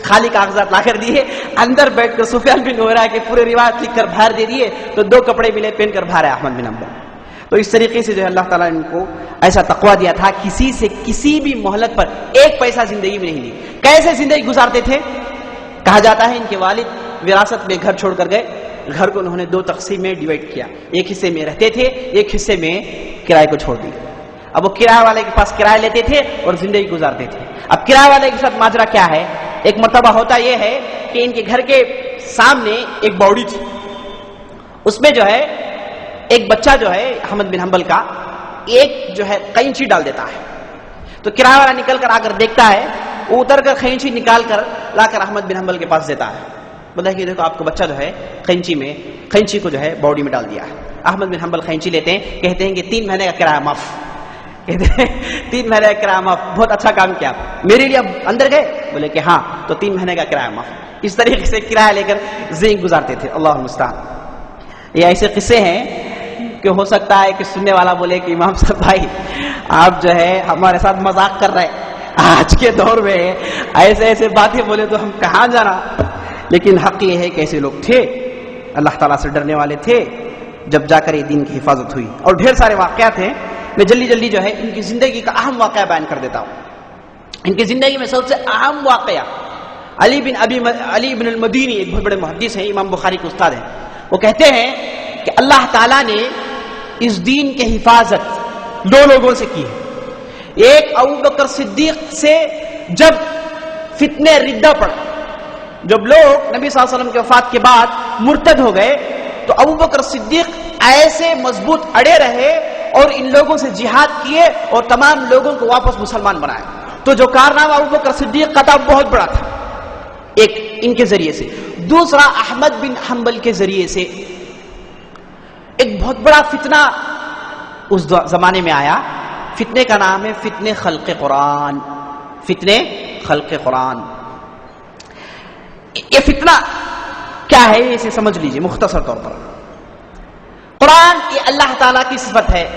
خالی کاغذات لا کر دیے، اندر بیٹھ کر سفیان بن عیینہ کے پورے روایت لکھ کر باہر دے دیے، تو 2 کپڑے ملے، پہن کر باہر آئے احمد بن حنبل۔ تو اس طریقے سے جو ہے اللہ تعالیٰ نے ان کو ایسا تقویٰ دیا تھا، کسی سے کسی بھی مہلت پر ایک پیسہ زندگی میں نہیں لی۔ کیسے زندگی گزارتے تھے؟ کہا جاتا ہے ان کے والد وراثت میں گھر چھوڑ کر گئے، گھر کو انہوں نے 2 تقسیم میں ڈیوائڈ کیا، ایک حصے میں رہتے تھے، ایک حصے میں کرائے کو چھوڑ دیا۔ اب وہ کرایہ والے کے پاس کرایہ لیتے تھے اور زندگی گزارتے تھے۔ اب کرایہ والے کے ساتھ ماجرا کیا ہے؟ ایک مرتبہ ہوتا یہ ہے کہ ان کے گھر کے سامنے ایک باوڑی تھی، اس میں جو ہے ایک بچہ جو ہے احمد بن حنبل کا ایک جو ہے قینچی ڈال دیتا ہے، تو کرایہ والا نکل کر آ کر دیکھتا ہے، وہ اتر کر قینچی نکال کر لا کر احمد بن حنبل کے پاس دیتا ہے، بولتا ہے کہ دیکھو آپ کو بچہ جو ہے قینچی کو جو ہے باوڑی میں ڈال دیا ہے۔ احمد بن حنبل قینچی لیتے ہیں، کہتے ہیں کہ 3 مہینے کا کرایہ معاف، کہتے ہیں 3 مہینے کا کرایہ معاف، بہت اچھا کام کیا میرے لیے۔ اب اندر گئے، بولے کہ ہاں، تو 3 مہینے کا کرایہ معاف۔ اس طریقے سے کرایہ لے کر زندگی گزارتے تھے۔ اللہ المستعان۔ یہ ایسے قصے ہیں کہ ہو سکتا ہے کہ سننے والا بولے کہ امام صاحب بھائی آپ جو ہے ہمارے ساتھ مذاق کر رہے ہیں، آج کے دور میں ایسے باتیں بولے تو ہم کہاں جانا۔ لیکن حق یہ ہے کہ ایسے لوگ تھے، اللہ تعالیٰ سے ڈرنے والے تھے، جب جا کر یہ دین کی حفاظت ہوئی۔ اور ڈھیر سارے واقعات ہیں، میں جلدی جو ہے ان کی زندگی کا اہم واقعہ بیان کر دیتا ہوں۔ ان کی زندگی میں سب سے اہم واقعہ علی بن المدینی، ایک بہت بڑے محدث ہیں، امام بخاری کے استاد ہیں، وہ کہتے ہیں کہ اللہ تعالیٰ نے اس دین کی حفاظت 2 لوگوں سے کی ہے۔ ایک ابوبکر صدیق سے، جب فتنہ ردہ پڑا، جب لوگ نبی صلی اللہ علیہ وسلم کے وفات کے بعد مرتد ہو گئے، تو ابوبکر صدیق ایسے مضبوط اڑے رہے اور ان لوگوں سے جہاد کیے اور تمام لوگوں کو واپس مسلمان بنائے۔ تو جو کارنامہ ابوبکر صدیق کا تھا بہت بڑا تھا، ایک ان کے ذریعے سے۔ دوسرا احمد بن حنبل کے ذریعے سے، ایک بہت بڑا فتنہ اس زمانے میں آیا. فتنے کا نام ہے فتنے خلق قرآن. فتنے خلق قرآن. یہ فتنہ کیا ہے اسے سمجھ لیجئے مختصر طور پر. قرآن یہ اللہ تعالیٰ کی صفت ہے.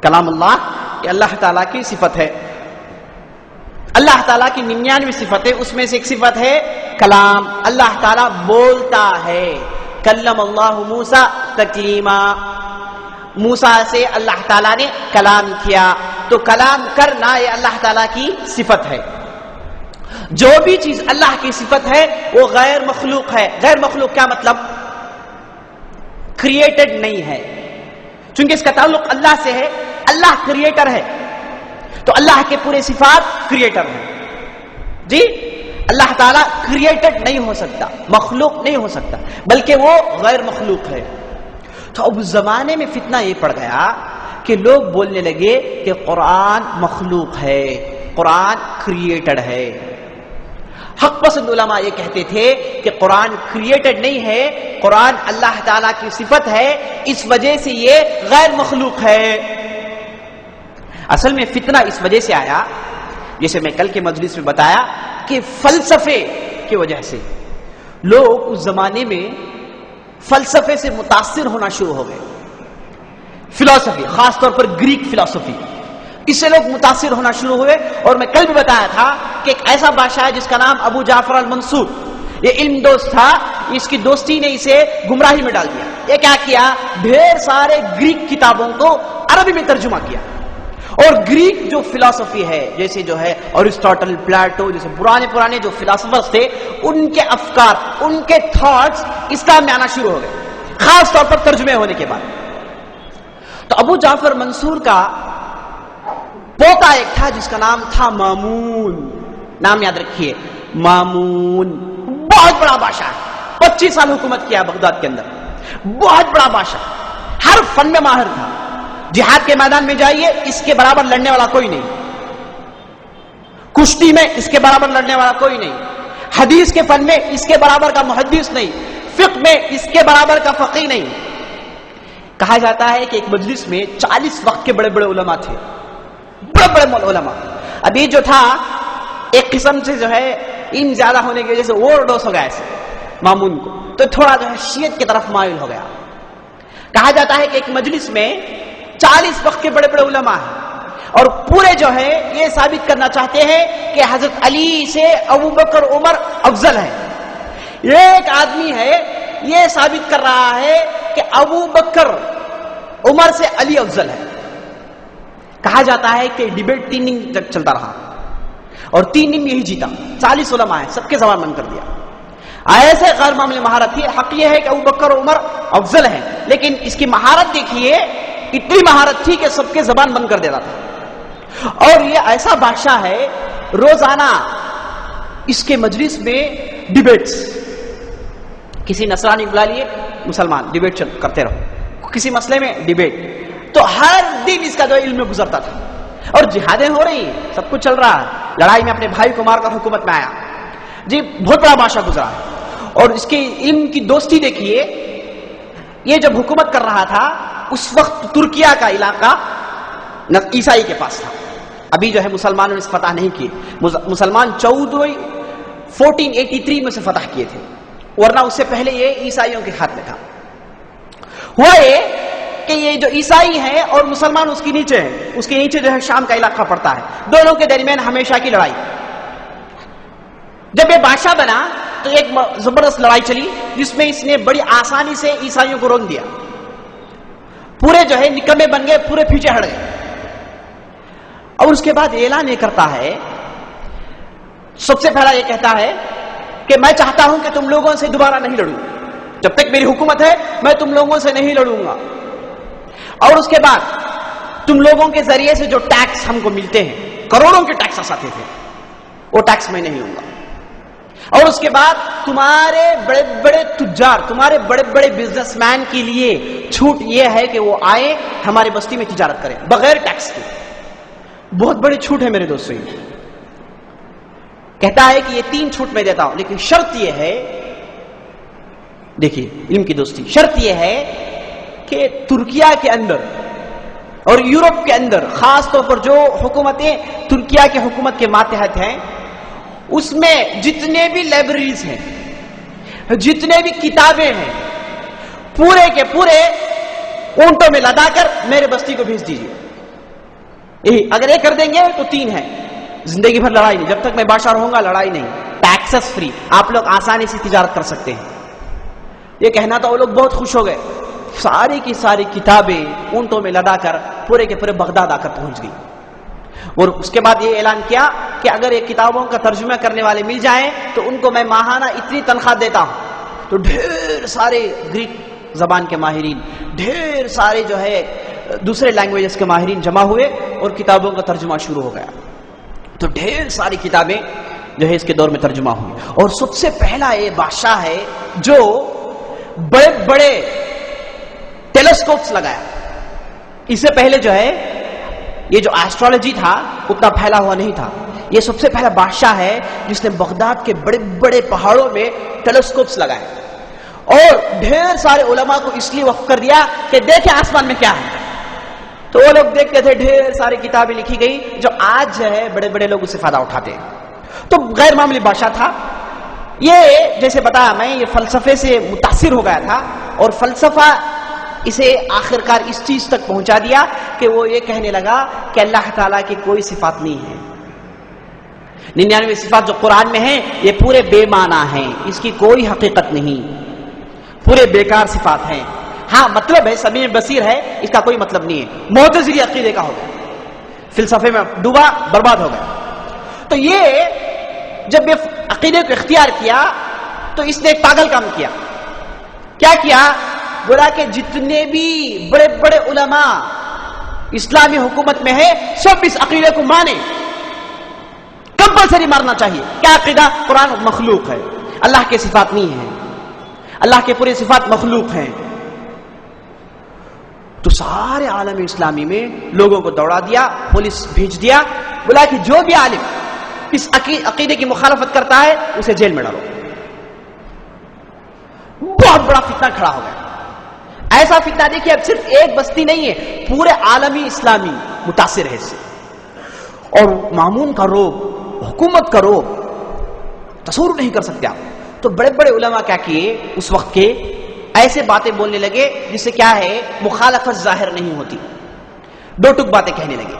کلام اللہ یہ اللہ تعالیٰ کی صفت ہے. اللہ تعالیٰ کی 99 صفت ہے، اس میں سے ایک صفت ہے کلام. اللہ تعالیٰ بولتا ہے. کلم اللہ موسیٰ تکلیما. موسیٰ سے اللہ تعالیٰ نے کلام کیا. تو کلام کرنا یہ اللہ تعالیٰ کی صفت ہے. جو بھی چیز اللہ کی صفت ہے وہ غیر مخلوق ہے. غیر مخلوق کیا مطلب؟ کریٹڈ نہیں ہے، چونکہ اس کا تعلق اللہ سے ہے. اللہ کریٹر ہے تو اللہ کے پورے صفات کریٹر ہیں. جی اللہ تعالیٰ کریٹڈ نہیں ہو سکتا، مخلوق نہیں ہو سکتا، بلکہ وہ غیر مخلوق ہے. تو اب اس زمانے میں فتنہ یہ پڑ گیا کہ لوگ بولنے لگے کہ قرآن مخلوق ہے، قرآن کریٹڈ ہے. حق پسند علماء یہ کہتے تھے کہ قرآن کریٹڈ نہیں ہے، قرآن اللہ تعالیٰ کی صفت ہے، اس وجہ سے یہ غیر مخلوق ہے. اصل میں فتنہ اس وجہ سے آیا، جیسے میں کل کے مجلس میں بتایا، کہ فلسفے کی وجہ سے لوگ اس زمانے میں فلسفے سے متاثر ہونا شروع ہو گئے. فلسفی، خاص طور پر گریک فلسفی، اس سے لوگ متاثر ہونا شروع ہوئے. اور میں کل بھی بتایا تھا کہ ایک ایسا بادشاہ ہے جس کا نام ابو جعفر المنصور، یہ علم دوست تھا. اس کی دوستی نے اسے گمراہی میں ڈال دیا. یہ کیا کیا؟ ڈھیر سارے گریک کتابوں کو عربی میں ترجمہ کیا. اور گریک جو فلسفی ہے، جیسے جو ہے ارسطاٹل، پلاٹو، جیسے پرانے جو فلاسفرز تھے، ان کے افکار، ان کے تھاٹس اسلام میں آنا شروع ہو گئے، خاص طور پر ترجمے ہونے کے بعد. تو ابو جعفر منصور کا پوتا ایک تھا جس کا نام تھا مامون. نام یاد رکھیے، مامون. بہت بڑا بادشاہ، 25 سال حکومت کیا بغداد کے اندر. بہت بڑا بادشاہ، ہر فن میں ماہر تھا. جہاد کے میدان میں جائیے، اس کے برابر لڑنے والا کوئی نہیں. کشتی میں اس کے برابر لڑنے والا کوئی نہیں. حدیث کے فن میں اس کے برابر کا محدث نہیں. فقہ میں اس کے برابر کا فقیہ نہیں. کہا جاتا ہے کہ ایک مجلس میں 40 وقت کے بڑے بڑے علماء تھے، بڑے بڑے علماء. ابھی جو تھا ایک قسم سے جو ہے ان زیادہ ہونے کی وجہ سے اوور ڈوز ہو گیا ایسے مامون کو، تو تھوڑا جو ہے شیعت کی طرف مائل ہو گیا. کہا جاتا ہے کہ ایک مجلس میں 40 وقت کے بڑے بڑے علماء ہیں اور پورے جو ہے یہ ثابت کرنا چاہتے ہیں کہ حضرت علی سے ابو بکر عمر افضل ہے. ایک آدمی ہے یہ ثابت کر رہا ہے کہ ابو بکر عمر سے علی افضل ہے. کہا جاتا ہے کہ ڈیبیٹ 3 دن تک چلتا رہا اور 3 دن یہی جیتا. 40 علماء ہیں، سب کے زبان بند کر دیا. ایسے غیر معمولی مہارت تھی. حق یہ ہے کہ ابو بکر عمر افضل ہے، لیکن اس کی مہارت دیکھیے، اتنی مہارت تھی کہ سب کے زبان بند کر دیتا تھا. اور یہ ایسا بادشاہ ہے، روزانہ اس کے مجلس میں ڈیبیٹس. کسی نصرانی بلا لیے، مسلمان ڈیبیٹ کرتے رہو، کسی مسئلے میں ڈیبیٹ. تو ہر دن اس کا جو علم میں گزرتا تھا. اور جہادیں ہو رہی ہیں، سب کچھ چل رہا ہے. لڑائی میں اپنے بھائی کو مار کر حکومت میں آیا. جی بہت بڑا بادشاہ گزرا. اور اس کے علم کی دوستی دیکھیے. یہ جب حکومت کر رہا تھا اس وقت ترکیہ کا علاقہ عیسائی کے پاس تھا. ابھی جو ہے مسلمانوں نے فتح نہیں کیے. مسلمان 1483 میں سے فتح کیے تھے، ورنہ اس سے پہلے یہ عیسائیوں کے ہاتھ میں تھا. ہوا یہ کہ یہ جو عیسائی ہیں اور مسلمان اس کے نیچے ہیں، اس کے نیچے جو ہے شام کا علاقہ پڑتا ہے. دونوں کے درمیان ہمیشہ کی لڑائی. جب یہ بادشاہ بنا تو ایک زبردست لڑائی چلی جس میں اس نے بڑی آسانی سے عیسائیوں کو روک دیا. پورے جو ہے نکمے بن گئے، پورے پیچھے ہٹ گئے. اور اس کے بعد اعلان یہ کرتا ہے، سب سے پہلا یہ کہتا ہے کہ میں چاہتا ہوں کہ تم لوگوں سے دوبارہ نہیں لڑوں. جب تک میری حکومت ہے میں تم لوگوں سے نہیں لڑوں گا. اور اس کے بعد تم لوگوں کے ذریعے سے جو ٹیکس ہم کو ملتے ہیں، کروڑوں کے ٹیکس آتے تھے، وہ ٹیکس میں نہیں لوں گا. اور اس کے بعد تمہارے بڑے بڑے تجار، تمہارے بڑے بڑے بزنس مین کے لیے چھوٹ یہ ہے کہ وہ آئے ہماری بستی میں تجارت کریں بغیر ٹیکس کے. بہت بڑی چھوٹ ہے میرے دوستوں. کہتا ہے کہ یہ 3 چھوٹ میں دیتا ہوں، لیکن شرط یہ ہے، دیکھیے علم کی دوستی، شرط یہ ہے کہ ترکیہ کے اندر اور یورپ کے اندر خاص طور پر جو حکومتیں ترکیہ کی حکومت کے ماتحت ہیں، اس میں جتنے بھی لائبریریز ہیں، جتنے بھی کتابیں ہیں، پورے کے پورے اونٹوں میں لدا کر میرے بستی کو بھیج دیجیے. یہی اگر یہ کر دیں گے تو 3 ہے، زندگی بھر لڑائی نہیں، جب تک میں بادشاہ رہوں گا لڑائی نہیں، ٹیکسز فری، آپ لوگ آسانی سے تجارت کر سکتے ہیں. یہ کہنا تو وہ لوگ بہت خوش ہو گئے. ساری کی ساری کتابیں اونٹوں میں لدا کر پورے کے پورے بغداد آ کر پہنچ گئی. اور اس کے بعد یہ اعلان کیا کہ اگر یہ کتابوں کا ترجمہ کرنے والے مل جائیں تو ان کو میں ماہانہ اتنی تنخواہ دیتا ہوں. تو ڈھیر سارے گریک زبان کے ماہرین، ڈھیر سارے جو ہے دوسرے لینگویجز کے ماہرین جمع ہوئے اور کتابوں کا ترجمہ شروع ہو گیا. تو ڈھیر ساری کتابیں جو ہے اس کے دور میں ترجمہ ہوئی. اور سب سے پہلا یہ بادشاہ ہے جو بڑے بڑے ٹیلیسکوپس لگایا. اس سے پہلے جو ہے یہ جو ایسٹرالوجی تھا اتنا پھیلا ہوا نہیں تھا. یہ سب سے پہلا بادشاہ ہے جس نے بغداد کے بڑے بڑے پہاڑوں میں ٹیلیسکوپس لگائے اور ڈھیر سارے علماء کو اس لیے وقف کر دیا کہ دیکھیں آسمان میں کیا ہے. تو وہ لوگ دیکھتے تھے، ڈھیر ساری کتابیں لکھی گئی جو آج جو ہے بڑے بڑے لوگ اس سے فائدہ اٹھاتے ہیں. تو غیر معمولی بادشاہ تھا یہ. جیسے بتایا میں، یہ فلسفے سے متاثر ہو گیا تھا اور فلسفہ اسے آخرکار اس چیز تک پہنچا دیا کہ وہ یہ کہنے لگا کہ اللہ تعالیٰ کی کوئی صفات نہیں ہے. 99 صفات جو قرآن میں ہیں یہ پورے بے معنی ہیں، اس کی کوئی حقیقت نہیں، پورے بیکار صفات ہیں. ہاں مطلب ہے سمیع بصیر ہے، اس کا کوئی مطلب نہیں ہے. معتزلی عقیدے کا ہو گیا، فلسفے میں ڈوبا، برباد ہو گیا. تو یہ جب یہ عقیدے کو اختیار کیا تو اس نے ایک پاگل کام کیا. کیا کیا؟ بولا کہ جتنے بھی بڑے بڑے علماء اسلامی حکومت میں ہیں سب اس عقیدے کو مانے، کمپلسری مارنا چاہیے. کیا عقیدہ؟ قرآن مخلوق ہے، اللہ کے صفات نہیں ہیں، اللہ کے پورے صفات مخلوق ہیں. تو سارے عالم اسلامی میں لوگوں کو دوڑا دیا، پولیس بھیج دیا، بولا کہ جو بھی عالم اس عقیدے کی مخالفت کرتا ہے اسے جیل میں ڈالو. بہت بڑا فتنہ کھڑا ہو گیا. ایسا فتنہ دیکھیے اب صرف ایک بستی نہیں ہے، پورے عالمی اسلامی متاثر ہے اس سے. اور مامون کا روب، حکومت کا روب تصور نہیں کر سکتے آپ. تو بڑے بڑے علماء کیا کیے اس وقت کے، ایسے باتیں بولنے لگے جس سے کیا ہے مخالفت ظاہر نہیں ہوتی، دو ٹک باتیں کہنے لگے.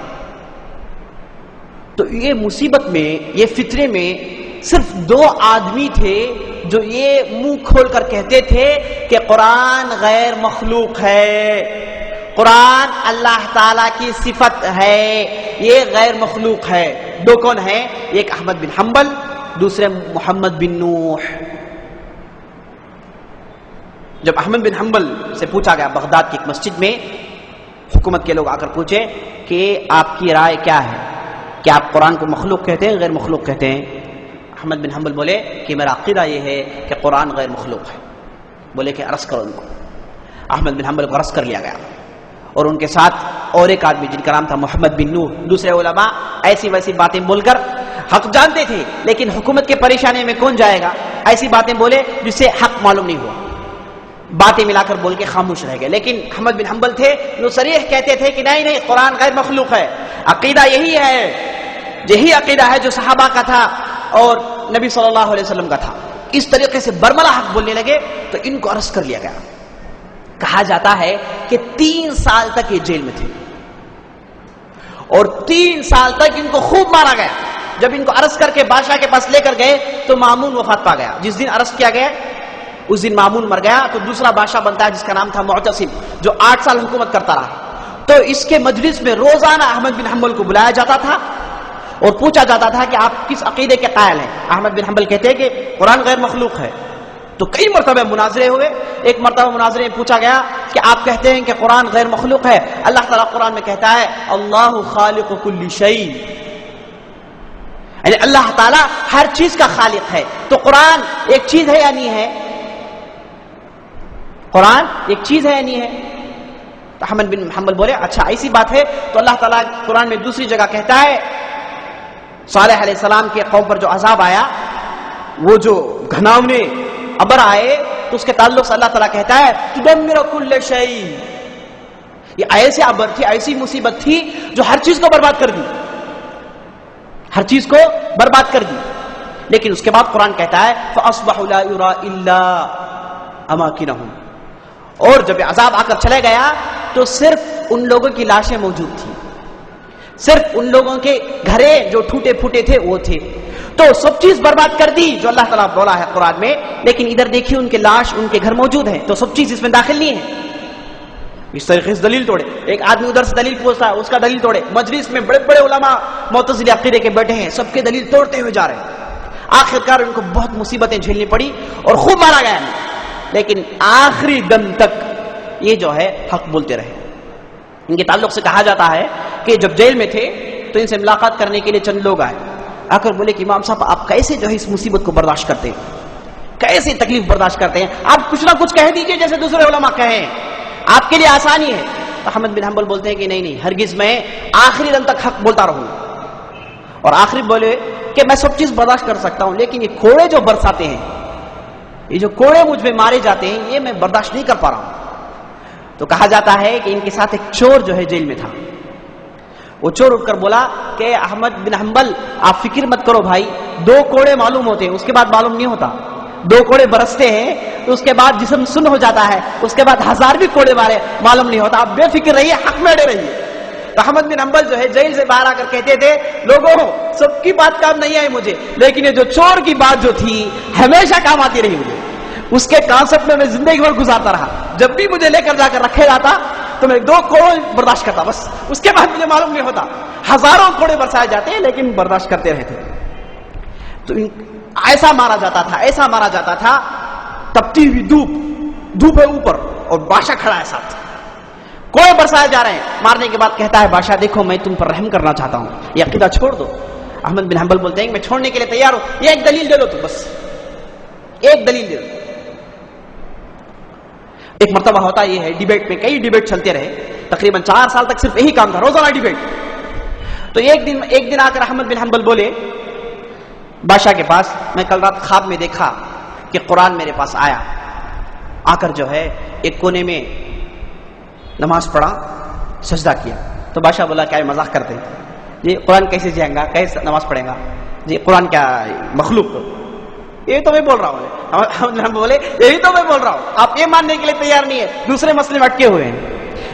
تو یہ مصیبت میں، یہ فتنے میں صرف 2 آدمی تھے جو یہ منہ کھول کر کہتے تھے کہ قرآن غیر مخلوق ہے، قرآن اللہ تعالی کی صفت ہے، یہ غیر مخلوق ہے. 2 کون ہیں؟ ایک احمد بن حنبل، دوسرے محمد بن نوح. جب احمد بن حنبل سے پوچھا گیا بغداد کی ایک مسجد میں، حکومت کے لوگ آ کر پوچھے کہ آپ کی رائے کیا ہے، کہ آپ قرآن کو مخلوق کہتے ہیں غیر مخلوق کہتے ہیں؟ احمد بن حنبل بولے کہ میرا عقیدہ یہ ہے کہ قرآن غیر مخلوق ہے. بولے کہ عرض کرو ان کو. احمد بن حنبل کو عرض کر لیا گیا اور ان کے ساتھ اور ایک آدمی جن کا نام تھا محمد بن نوح. دوسرے علماء ایسی ویسی باتیں بول کر حق جانتے تھے لیکن حکومت کے پریشانی میں کون جائے گا، ایسی باتیں بولے جس سے حق معلوم نہیں ہوا، باتیں ملا کر بول کے خاموش رہ گئے. لیکن احمد بن حنبل تھے جو صریح کہتے تھے کہ نہیں قرآن غیر مخلوق ہے، عقیدہ یہی ہے، یہی عقیدہ ہے جو صحابہ کا تھا اور نبی صلی اللہ علیہ وسلم کا تھا. اس طریقے سے برملا حق بولنے لگے تو ان کو ارسٹ کر لیا گیا. کہا جاتا ہے کہ 3 سال تک یہ جیل میں تھے اور 3 سال تک ان کو خوب مارا گیا. جب ان کو ارسٹ کر کے بادشاہ کے پاس لے کر گئے تو مامون وفات پا گیا. جس دن ارسٹ کیا گیا اس دن مامون مر گیا. تو دوسرا بادشاہ بنتا ہے جس کا نام تھا معتصم، جو 8 سال حکومت کرتا رہا. تو اس کے مجلس میں روزانہ احمد بن حنبل کو بلایا جاتا تھا اور پوچھا جاتا تھا کہ آپ کس عقیدے کے قائل ہیں. احمد بن حنبل کہتے ہیں کہ قرآن غیر مخلوق ہے. تو کئی مرتبہ مناظرے ہوئے. ایک مرتبہ مناظرے میں پوچھا گیا کہ آپ کہتے ہیں کہ قرآن غیر مخلوق ہے، اللہ تعالیٰ قرآن میں کہتا ہے اللہ خالق کل شیء، یعنی اللہ تعالیٰ ہر چیز کا خالق ہے. تو قرآن ایک چیز ہے یا نہیں ہے؟ قرآن ایک چیز ہے یا نہیں ہے؟ تو احمد بن حنبل بولے اچھا ایسی بات ہے تو اللہ تعالیٰ قرآن میں دوسری جگہ کہتا ہے صالح علیہ السلام کے قوم پر جو عذاب آیا، وہ جو گھناونے ابر آئے، تو اس کے تعلق سے اللہ تعالیٰ کہتا ہے تدمر کل شیء، یہ ایسے آبر تھی، ایسی مصیبت تھی جو ہر چیز کو برباد کر دی، ہر چیز کو برباد کر دی. لیکن اس کے بعد قرآن کہتا ہے فَأَصْبَحُوا لَا يُرَىٰ إِلَّا أَمَاكِنَهُمْ. اور جب عذاب آ کر چلے گیا تو صرف ان لوگوں کی لاشیں موجود تھیں، صرف ان لوگوں کے گھرے جو ٹوٹے پھوٹے تھے وہ تھے. تو سب چیز برباد کر دی جو اللہ تعالیٰ بولا ہے قرآن میں، لیکن ادھر دیکھیے ان کے لاش ان کے گھر موجود ہیں، تو سب چیز اس میں داخل نہیں ہے. اس طریقے سے دلیل توڑے. ایک آدمی ادھر سے دلیل پوچھتا ہے، اس کا دلیل توڑے. مجلس میں بڑے بڑے علماء معتزلی عقیدے کے بیٹھے ہیں، سب کے دلیل توڑتے ہوئے جا رہے ہیں. آخرکار ان کو بہت مصیبتیں جھیلنی پڑی اور خوب مارا گیا، لیکن آخری دم تک یہ جو ہے حق بولتے رہے. ان کے تعلق سے کہا جاتا ہے کہ جب جیل میں تھے تو ان سے ملاقات کرنے کے لیے چند لوگ آئے، آ کر بولے کہ امام صاحب آپ کیسے جو ہے اس مصیبت کو برداشت کرتے ہیں، کیسے تکلیف برداشت کرتے ہیں، آپ کچھ نہ کچھ کہہ دیجئے جیسے دوسرے علماء کہیں، آپ کے لیے آسانی ہے. تو احمد بن حنبل بولتے ہیں کہ نہیں ہرگز میں آخری دم تک حق بولتا رہوں. اور آخری بولے کہ میں سب چیز برداشت کر سکتا ہوں، لیکن یہ کوڑے جو برساتے ہیں، یہ جو کوڑے مجھ میں مارے جاتے ہیں، یہ میں برداشت نہیں کر پا رہا ہوں. تو کہا جاتا ہے کہ ان کے ساتھ ایک چور جو ہے جیل میں تھا. وہ چور اٹھ کر بولا کہ احمد بن حنبل آپ فکر مت کرو بھائی، 2 کوڑے معلوم ہوتے ہیں، اس کے بعد معلوم نہیں ہوتا. 2 کوڑے برستے ہیں تو اس کے بعد جسم سن ہو جاتا ہے، اس کے بعد 1000 بھی کوڑے مارے معلوم نہیں ہوتا. آپ بے فکر رہیے، حق میں اڑے رہیے. تو احمد بن حنبل جو ہے جیل سے باہر آ کر کہتے تھے لوگوں سب کی بات کام نہیں آئی مجھے، لیکن یہ جو چور کی بات جو تھی ہمیشہ کام آتی رہی مجھے. اس کے کانسیپٹ میں زندگی بھر گزارتا رہا. جب بھی مجھے لے کر جا کر رکھے جاتا تو میں 2 کوڑے برداشت کرتا، بس اس کے بعد مجھے معلوم نہیں ہوتا. 1000 کوڑے برسائے جاتے ہیں لیکن برداشت کرتے رہتے. تو ایسا مارا جاتا تھا، ایسا مارا جاتا تھا. تپتی ہوئی دھوپ ہے اوپر اور بادشاہ کھڑا ہے ساتھ، کوڑے برسائے جا رہے ہیں. مارنے کے بعد کہتا ہے بادشاہ دیکھو میں تم پر رحم کرنا چاہتا ہوں، یہ عقیدہ چھوڑ دو. احمد بن حنبل بولتے ہیں کہ میں چھوڑنے کے لیے تیار ہوں، یہ ایک دلیل دے دو، تو بس ایک دلیل دے دو. ایک مرتبہ ہوتا یہ ہے ڈیبیٹ میں، کئی ڈیبیٹ چلتے رہے، تقریباً 4 سال تک صرف یہی کام تھا، روزانہ ڈیبیٹ. تو ایک دن آ کر احمد بن حنبل بولے بادشاہ کے پاس، میں کل رات خواب میں دیکھا کہ قرآن میرے پاس آیا، آ کر جو ہے ایک کونے میں نماز پڑھا، سجدہ کیا. تو بادشاہ بولا کیا مذاق کرتے ہیں جی، قرآن کیسے جائیں گا، کیسے نماز پڑھیں گا جی، قرآن کیا مخلوق؟ یہ تو میں بول رہا ہوں. بولے یہی تو میں بول رہا ہوں، آپ یہ ماننے کے لیے تیار نہیں ہے، دوسرے مسئلے میں اٹکے ہوئے ہیں.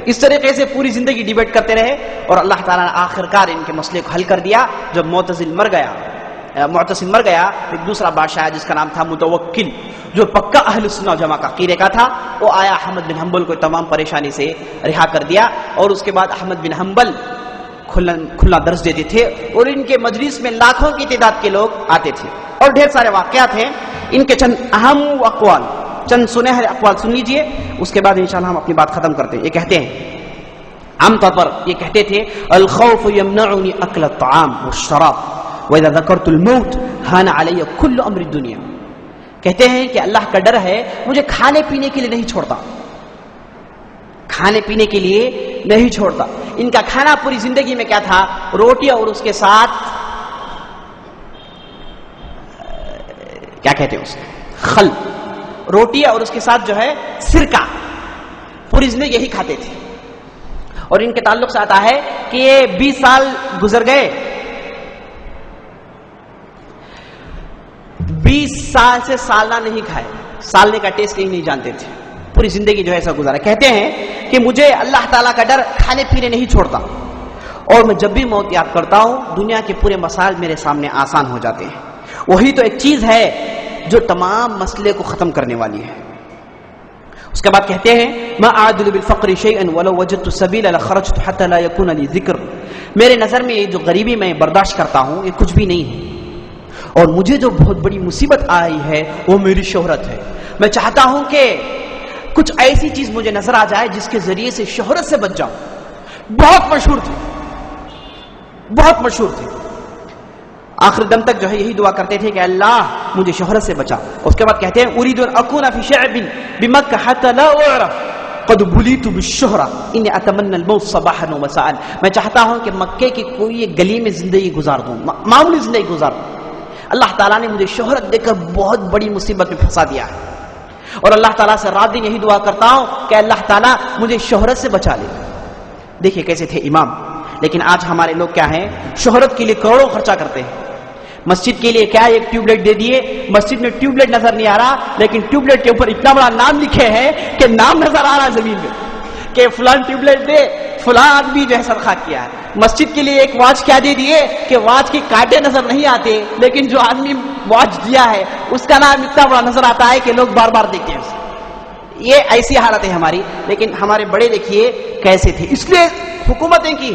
اس طریقے سے پوری زندگی ڈیبیٹ کرتے رہے اور اللہ تعالیٰ نے آخرکار ان کے مسئلے کو حل کر دیا. جب معتصم مر گیا، ایک دوسرا بادشاہ جس کا نام تھا متوکل، جو پکا اہل سنت و جماعت کا عقیدے کا تھا، وہ آیا احمد بن حنبل کو تمام پریشانی سے رہا کر دیا. اور اس کے بعد احمد بن حنبل کھلا درس دیتے تھے اور ان کے مجلس میں لاکھوں کی تعداد کے لوگ آتے تھے. اور ڈھیر سارے واقعات ہیں. ان کے چند اہم اقوال، چند سنہرے اقوال سن لیجئے، اس کے بعد انشاءاللہ ہم اپنی بات ختم کرتے ہیں. یہ کہتے ہیں، عام طور پر یہ کہتے تھے الخوف یمنعنی اکل الطعام والشراب وَإِذَا ذَكَرْتُ الْمَوْتِ هَانَ عَلَيَّ كُلُّ أَمْرِ الدُّنْيَا. کہتے ہیں کہ اللہ کا ڈر ہے، مجھے کھانے پینے کے لیے نہیں چھوڑتا، کھانے پینے کے لیے نہیں چھوڑتا. ان کا کھانا پوری زندگی میں کیا تھا؟ روٹی اور اس کے ساتھ کیا کہتے ہیں اس خل، روٹی اور اس کے ساتھ جو ہے سرکہ. پوری زندگی یہی کھاتے تھے. اور ان کے تعلق سے آتا ہے کہ یہ 20 سال گزر گئے، 20 سال سے سالنہ نہیں کھائے، سالنے کا ٹیسٹ نہیں جانتے تھے. پوری زندگی جو ہے ایسا گزارا. کہتے ہیں کہ مجھے اللہ تعالیٰ کا ڈر کھانے پینے نہیں چھوڑتا، اور میں جب بھی موت یاد کرتا ہوں دنیا کے پورے مسائل میرے سامنے آسان ہو جاتے ہیں. وہی تو ایک چیز ہے جو تمام مسئلے کو ختم کرنے والی ہے. اس کے بعد کہتے ہیں ما اعدل بالفقر شيئا ولو وجدت السبيل لخرجت حتى لا يكون لي ذکر. میرے نظر میں یہ جو غریبی میں برداشت کرتا ہوں یہ کچھ بھی نہیں ہے، اور مجھے جو بہت بڑی مصیبت آئی ہے وہ میری شہرت ہے. میں چاہتا ہوں کہ کچھ ایسی چیز مجھے نظر آ جائے جس کے ذریعے سے شہرت سے بچ جاؤں. بہت مشہور تھے، بہت مشہور تھے. آخر دم تک جو ہے یہی دعا کرتے تھے کہ اللہ مجھے شہرت سے بچا. اس کے بعد کہتے ہیں اريد ان اكون في شعب بمكة حتى لا اعرف قد بليت بالشهرة اني اتمنى الموت صباحا ومساء. میں چاہتا ہوں کہ مکے کی کوئی ایک گلی میں زندگی گزار دوں، معمولی زندگی گزار دوں. اللہ تعالیٰ نے مجھے شہرت دے کر بہت بڑی مصیبت میں پھنسا دیا ہے، اور اللہ تعالیٰ سے رات دن یہی دعا کرتا ہوں کہ اللہ تعالیٰ مجھے شہرت سے بچا لے. دیکھیے کیسے تھے امام. لیکن آج ہمارے لوگ کیا ہیں, شہرت کے لیے کروڑوں خرچہ کرتے ہیں. مسجد کے لیے کیا ایک ٹیوب لائٹ دے دیے, مسجد میں ٹیوب لائٹ نظر نہیں آ رہا, لیکن ٹیوب لائٹ کے اوپر اتنا بڑا نام لکھے ہیں کہ نام نظر آ رہا ہے زمین میں کہ فلان ٹیوب لائٹ دے, فلاں آدمی جو ہے صدقہ کیا ہے. مسجد کے لیے ایک واچ کیا دے دیے کہ واچ کے کانٹے نظر نہیں آتے, لیکن جو آدمی واچ دیا ہے اس کا نام اتنا بڑا نظر آتا ہے کہ لوگ بار بار دیکھتے ہیں. یہ ایسی حالت ہے ہماری. لیکن ہمارے بڑے دیکھیے کیسے تھے, اس لیے حکومتیں کی.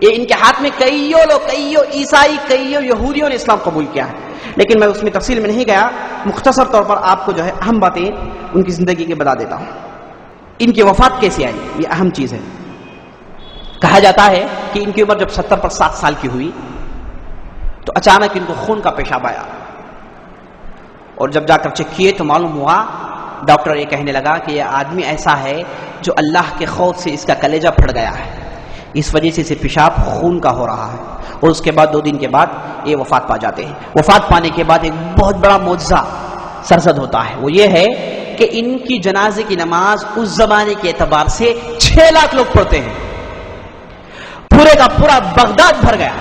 یہ ان کے ہاتھ میں کئیوں لوگ, کئیوں عیسائی, کئیوں یہودیوں نے اسلام قبول کیا ہے. لیکن میں اس میں تفصیل میں نہیں گیا, مختصر طور پر آپ کو جو ہے اہم باتیں ان کی زندگی کے بتا دیتا ہوں. ان کی وفات کیسے آئی, یہ اہم چیز ہے. کہا جاتا ہے کہ ان کی عمر جب 70 سال کی ہوئی تو اچانک ان کو خون کا پیشاب آیا, اور جب جا کر چیک کیے تو معلوم ہوا, ڈاکٹر یہ کہنے لگا کہ یہ آدمی ایسا ہے جو اللہ کے خوف سے اس کا کلیجہ پھٹ گیا ہے, اس وجہ سے اسے پیشاب خون کا ہو رہا ہے. اور اس کے بعد 2 دن کے بعد یہ وفات پا جاتے ہیں. وفات پانے کے بعد ایک بہت بڑا معجزہ سرزد ہوتا ہے, وہ یہ ہے کہ ان کی جنازے کی نماز اس زمانے کے اعتبار سے 6 لاکھ لوگ پڑھتے ہیں. پورے کا پورا بغداد بھر گیا,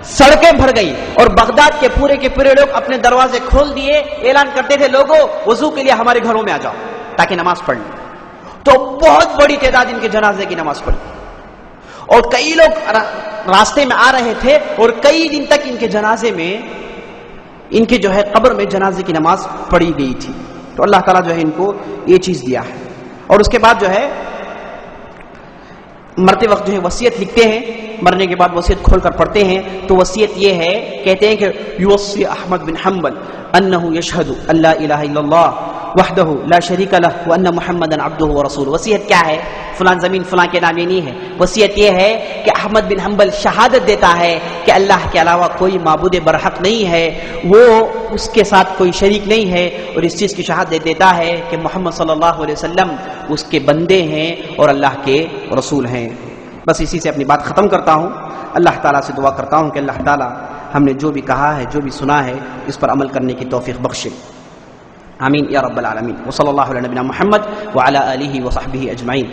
سڑکیں بھر گئی, اور بغداد کے پورے لوگ اپنے دروازے کھول دیے, اعلان کرتے تھے لوگوں وضو کے لیے ہمارے گھروں میں آ جاؤ تاکہ نماز پڑھ لیں. تو بہت بڑی تعداد ان کے جنازے کی نماز پڑھی, اور کئی لوگ راستے میں آ رہے تھے, اور کئی دن تک ان کے جنازے میں, ان کے جو ہے قبر میں جنازے کی نماز پڑھی گئی تھی. تو اللہ تعالیٰ جو ہے ان کو یہ چیز دیا ہے. اور اس کے بعد جو ہے مرتے وقت جو ہے وصیت لکھتے ہیں, مرنے کے بعد وصیت کھول کر پڑھتے ہیں. تو وصیت یہ ہے, کہتے ہیں کہ یوصی احمد بن حنبل انه يشهد ان لا اله الا الله وحده لا شریک لہ وان محمدا عبدہ ورسولہ. وصیت کیا ہے, فلان زمین فلان کے نام یہ نہیں ہے. وصیت یہ ہے کہ احمد بن حنبل شہادت دیتا ہے کہ اللہ کے علاوہ کوئی معبود برحق نہیں ہے, وہ اس کے ساتھ کوئی شریک نہیں ہے, اور اس چیز کی شہادت دیتا ہے کہ محمد صلی اللہ علیہ وسلم اس کے بندے ہیں اور اللہ کے رسول ہیں. بس اسی سے اپنی بات ختم کرتا ہوں. اللہ تعالیٰ سے دعا کرتا ہوں کہ اللہ تعالیٰ ہم نے جو بھی کہا ہے, جو بھی سنا ہے, اس پر عمل کرنے کی توفیق بخشے. آمین یا رب العالمین. وصلی اللہ علی نبینا محمد وعلی آلہ وصحبہ اجمعین.